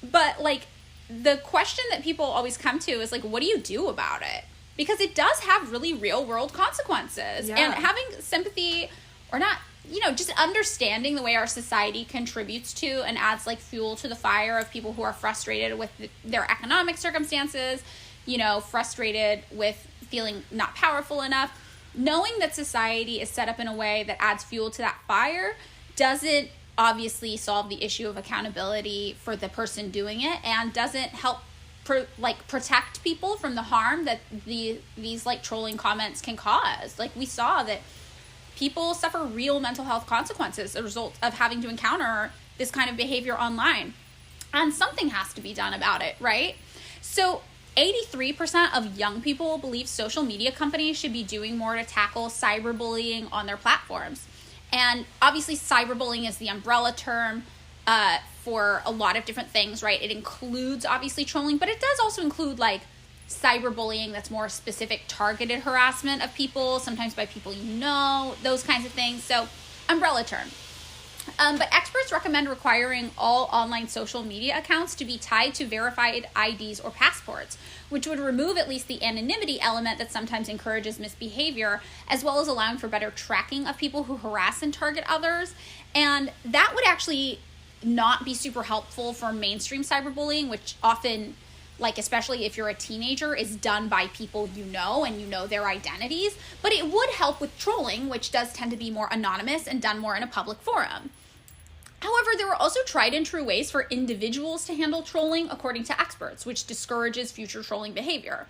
But, like, the question that people always come to is, like, what do you do about it? Because it does have really real-world consequences. Yeah. And having sympathy, or not, you know, just understanding the way our society contributes to and adds, like, fuel to the fire of people who are frustrated with their economic circumstances, you know, frustrated with feeling not powerful enough. Knowing that society is set up in a way that adds fuel to that fire doesn't obviously solve the issue of accountability for the person doing it, and doesn't help protect people from the harm that these like trolling comments can cause. Like, we saw that people suffer real mental health consequences as a result of having to encounter this kind of behavior online, and something has to be done about it, right? So 83% of young people believe social media companies should be doing more to tackle cyberbullying on their platforms. And obviously cyberbullying is the umbrella term for a lot of different things, right? It includes obviously trolling, but it does also include like cyberbullying that's more specific targeted harassment of people, sometimes by people you know, those kinds of things. So umbrella term. But experts recommend requiring all online social media accounts to be tied to verified IDs or passports, which would remove at least the anonymity element that sometimes encourages misbehavior, as well as allowing for better tracking of people who harass and target others. And that would actually not be super helpful for mainstream cyberbullying, which often like especially if you're a teenager, is done by people you know and you know their identities. But it would help with trolling, which does tend to be more anonymous and done more in a public forum. However, there are also tried and true ways for individuals to handle trolling, according to experts, which discourages future trolling behavior.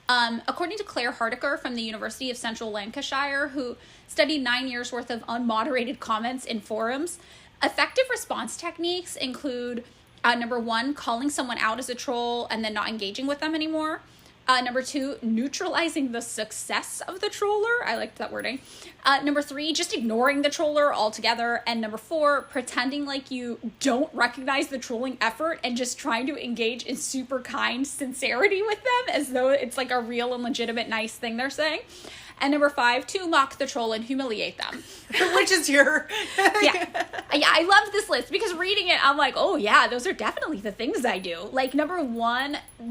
According to Claire Hardiker from the University of Central Lancashire, who studied 9 years worth of unmoderated comments in forums, effective response techniques include, number one, calling someone out as a troll and then not engaging with them anymore. Number two, neutralizing the success of the troller. I liked that wording. Number three, just ignoring the troller altogether. And number four, pretending like you don't recognize the trolling effort and just trying to engage in super kind sincerity with them as though it's like a real and legitimate nice thing they're saying. And number five, to mock the troll and humiliate them. Which is your... Yeah, I love this list because reading it, I'm like, oh yeah, those are definitely the things I do. Like the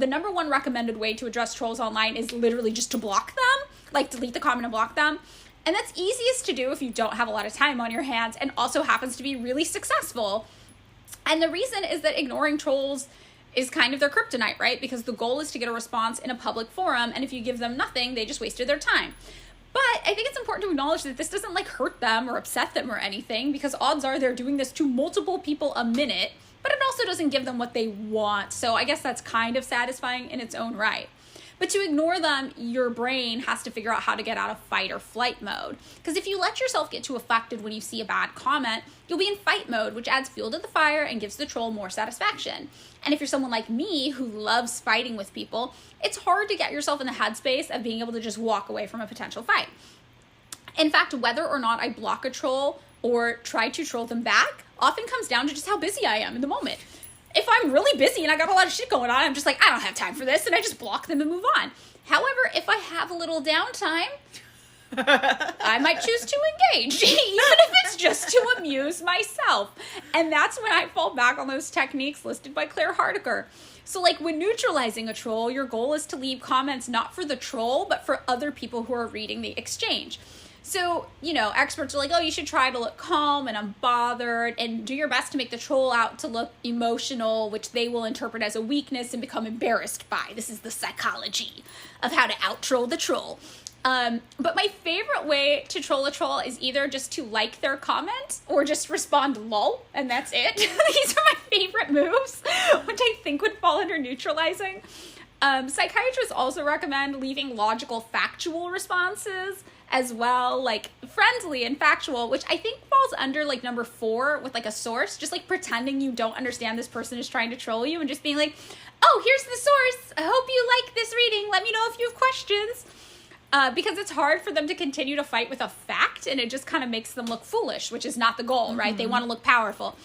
number one recommended way to address trolls online is literally just to block them, like delete the comment and block them. And that's easiest to do if you don't have a lot of time on your hands and also happens to be really successful. And the reason is that ignoring trolls is kind of their kryptonite, right? Because the goal is to get a response in a public forum, and if you give them nothing, they just wasted their time. But I think it's important to acknowledge that this doesn't like hurt them or upset them or anything, because odds are they're doing this to multiple people a minute, but it also doesn't give them what they want. So I guess that's kind of satisfying in its own right. But to ignore them, your brain has to figure out how to get out of fight or flight mode. Because if you let yourself get too affected when you see a bad comment, you'll be in fight mode, which adds fuel to the fire and gives the troll more satisfaction. And if you're someone like me who loves fighting with people, it's hard to get yourself in the headspace of being able to just walk away from a potential fight. In fact, whether or not I block a troll or try to troll them back often comes down to just how busy I am in the moment. If I'm really busy and I got a lot of shit going on, I'm just like, I don't have time for this, and I just block them and move on. However, if I have a little downtime, I might choose to engage, even if it's just to amuse myself. And that's when I fall back on those techniques listed by Claire Hardiker. So like when neutralizing a troll, your goal is to leave comments not for the troll, but for other people who are reading the exchange. So, you know, experts are like, oh, you should try to look calm and unbothered and do your best to make the troll out to look emotional, which they will interpret as a weakness and become embarrassed by. This is the psychology of how to out-troll the troll. But my favorite way to troll a troll is either just to like their comment or just respond lol, and that's it. These are my favorite moves, which I think would fall under neutralizing. Psychiatrists also recommend leaving logical, factual responses as well, like friendly and factual, which I think falls under like number 4 with like a source, just like pretending you don't understand this person is trying to troll you and just being like, oh, here's the source. I hope you like this reading. Let me know if you have questions. Because it's hard for them to continue to fight with a fact, and it just kind of makes them look foolish, which is not the goal, right? They want to look powerful.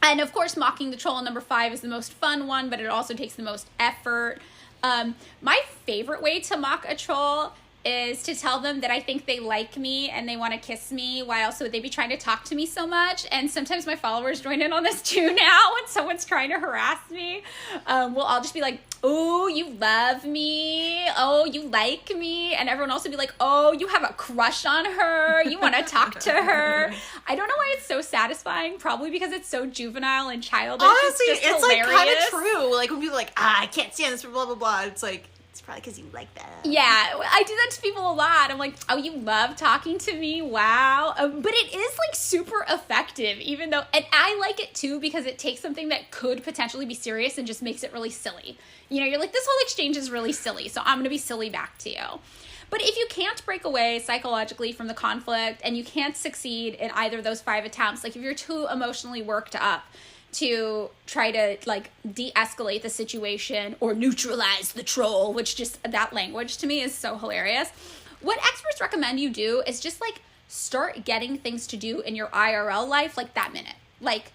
And of course, mocking the troll, number 5, is the most fun one, but it also takes the most effort. My favorite way to mock a troll is to tell them that I think they like me and they want to kiss me, while so they be trying to talk to me so much. And sometimes my followers join in on this too now when someone's trying to harass me. We'll all just be like, oh, you love me. Oh, you like me. And everyone else will be like, oh, you have a crush on her. You want to talk to her. I don't know why it's so satisfying. Probably because it's so juvenile and childish. Honestly, it's hilarious. Like kind of true. Like when people are like, I can't stand this for blah, blah, blah. It's like, it's probably because you like that. Yeah, I do that to people a lot. I'm like, oh, you love talking to me? Wow. But it is like super effective, even though, and I like it too because it takes something that could potentially be serious and just makes it really silly. You know, you're like, this whole exchange is really silly, so I'm going to be silly back to you. But if you can't break away psychologically from the conflict and you can't succeed in either of those 5 attempts, like if you're too emotionally worked up to try to like de-escalate the situation or neutralize the troll, which just that language to me is so hilarious. What experts recommend you do is just like start getting things to do in your IRL life like that minute. Like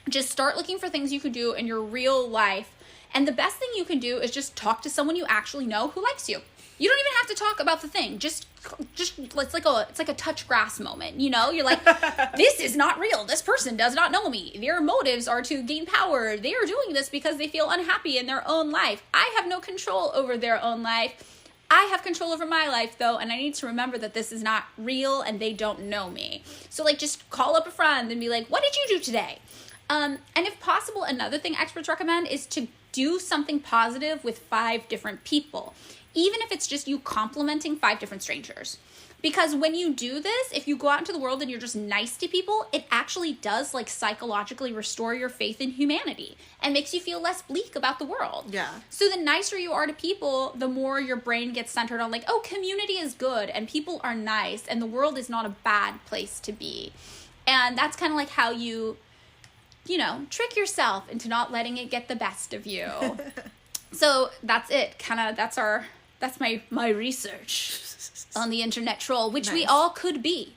just start looking for things you could do in your real life. And the best thing you can do is just talk to someone you actually know who likes you. You don't even have to talk about the thing. Just it's like a touch grass moment, you know? You're like, this is not real. This person does not know me. Their motives are to gain power. They are doing this because they feel unhappy in their own life. I have no control over their own life. I have control over my life though, and I need to remember that this is not real and they don't know me. So like just call up a friend and be like, what did you do today? And if possible, another thing experts recommend is to do something positive with 5 different people, even if it's just you complimenting 5 different strangers. Because when you do this, if you go out into the world and you're just nice to people, it actually does like psychologically restore your faith in humanity and makes you feel less bleak about the world. Yeah. So the nicer you are to people, the more your brain gets centered on like, oh, community is good and people are nice and the world is not a bad place to be. And that's kind of like how you know, trick yourself into not letting it get the best of you. So that's it. That's my research on the internet troll, which we all could be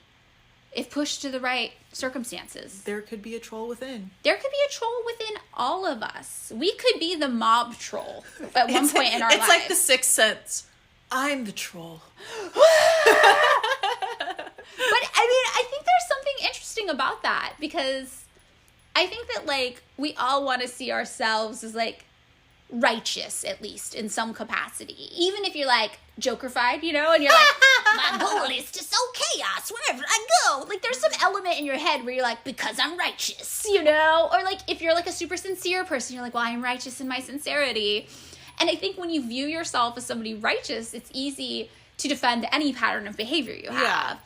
if pushed to the right circumstances. There could be a troll within. There could be a troll within all of us. We could be the mob troll at one point in our lives. It's like the Sixth Sense. I'm the troll. But I mean, I think there's something interesting about that, because I think that like we all want to see ourselves as like righteous, at least in some capacity, even if you're like Joker-fied, you know, and you're like, my goal is to sow chaos wherever I go. Like there's some element in your head where you're like, because I'm righteous, you know, or like if you're like a super sincere person, you're like, well, I'm righteous in my sincerity. And I think when you view yourself as somebody righteous, it's easy to defend any pattern of behavior you have. Yeah.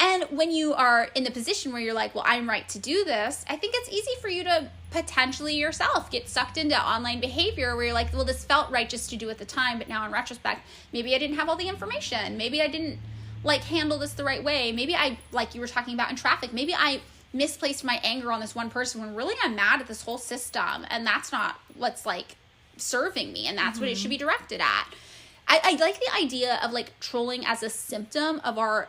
And when you are in the position where you're like, well, I'm right to do this, I think it's easy for you to potentially yourself get sucked into online behavior where you're like, well, this felt righteous to do at the time, but now in retrospect, maybe I didn't have all the information. Maybe I didn't like handle this the right way. Maybe I, like you were talking about in traffic, maybe I misplaced my anger on this one person when really I'm mad at this whole system, and that's not what's like serving me, and that's what it should be directed at. I like the idea of like trolling as a symptom of our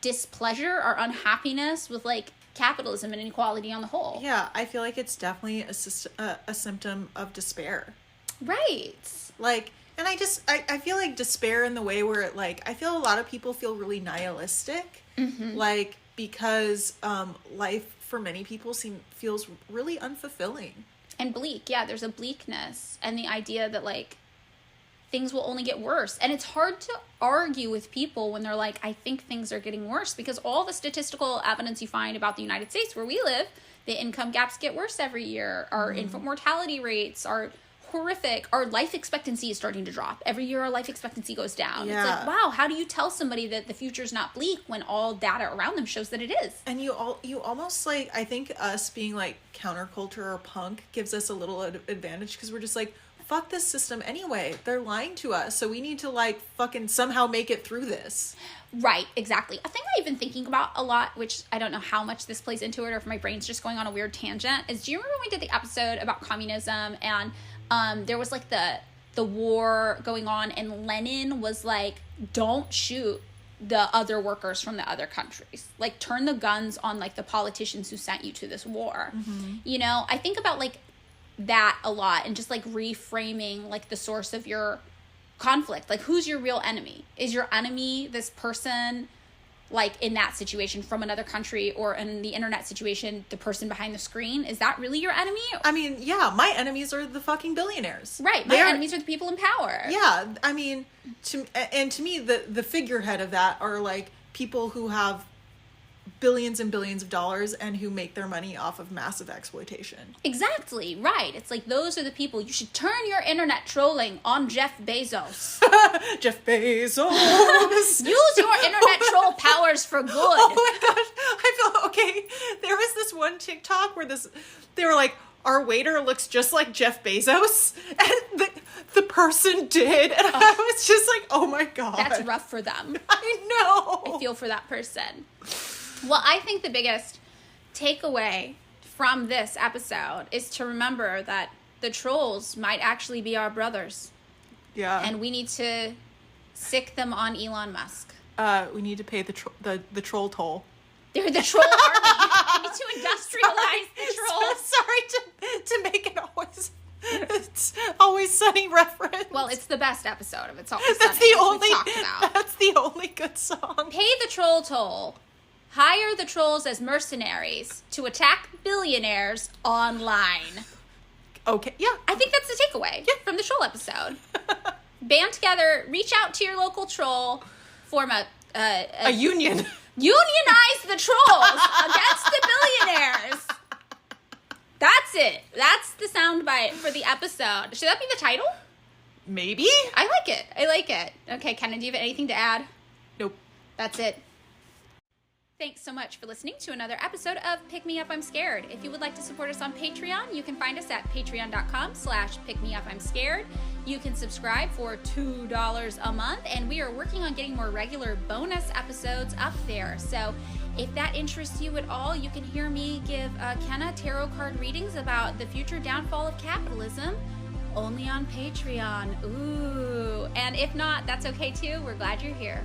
displeasure, our unhappiness with like capitalism and inequality on the whole. Yeah, I feel like it's definitely a symptom of despair. Right. Like, and I feel like despair in the way where it like, I feel a lot of people feel really nihilistic. Mm-hmm. Like, because life for many people feels really unfulfilling. And bleak. Yeah, there's a bleakness. And the idea that like, things will only get worse. And it's hard to argue with people when they're like, I think things are getting worse, because all the statistical evidence you find about the United States where we live, the income gaps get worse every year. Our infant mortality rates are horrific. Our life expectancy is starting to drop. Every year our life expectancy goes down. Yeah. It's like, wow, how do you tell somebody that the future's not bleak when all data around them shows that it is? And you almost like, I think us being like counterculture or punk gives us a little advantage, because we're just like, fuck this system anyway. They're lying to us. So we need to like fucking somehow make it through this. Right, exactly. A thing I've been thinking about a lot, which I don't know how much this plays into it or if my brain's just going on a weird tangent, is do you remember when we did the episode about communism and there was like the war going on and Lenin was like, don't shoot the other workers from the other countries. Like turn the guns on like the politicians who sent you to this war. Mm-hmm. You know, I think about like that a lot, and just like reframing like the source of your conflict. Like, who's your real enemy? Is your enemy this person like in that situation from another country, or in the internet situation, the person behind the screen? Is that really your enemy? I mean, yeah, my enemies are the fucking billionaires. Right. My enemies are the people in power. Yeah. I mean, to me, the figurehead of that are like people who have billions and billions of dollars and who make their money off of massive exploitation. Exactly, right. It's like those are the people. You should turn your internet trolling on Jeff Bezos. Jeff Bezos. Use your internet troll powers for good. Oh my gosh. I feel okay. There was this one TikTok where they were like, our waiter looks just like Jeff Bezos, and the person did, and I was just like, oh my god. That's rough for them. I know. I feel for that person. Well, I think the biggest takeaway from this episode is to remember that the trolls might actually be our brothers. Yeah. And we need to sick them on Elon Musk. We need to pay the troll toll. They're the troll army. We need to industrialize the trolls. Sorry to make it always... It's Always Sunny reference. Well, it's the best episode of It's Always Sunny. That's the only good song. Pay the troll toll. Hire the trolls as mercenaries to attack billionaires online. Okay, yeah. I think that's the takeaway from the troll episode. Band together, reach out to your local troll, form a union. Unionize the trolls against the billionaires. That's it. That's the soundbite for the episode. Should that be the title? Maybe? I like it. I like it. Okay, Kenna, do you have anything to add? Nope. That's it. Thanks so much for listening to another episode of Pick Me Up, I'm Scared. If you would like to support us on Patreon, you can find us at patreon.com/pickmeupimscared. You can subscribe for $2 a month, and we are working on getting more regular bonus episodes up there. So if that interests you at all, you can hear me give Kenna tarot card readings about the future downfall of capitalism only on Patreon. Ooh. And if not, that's okay too. We're glad you're here.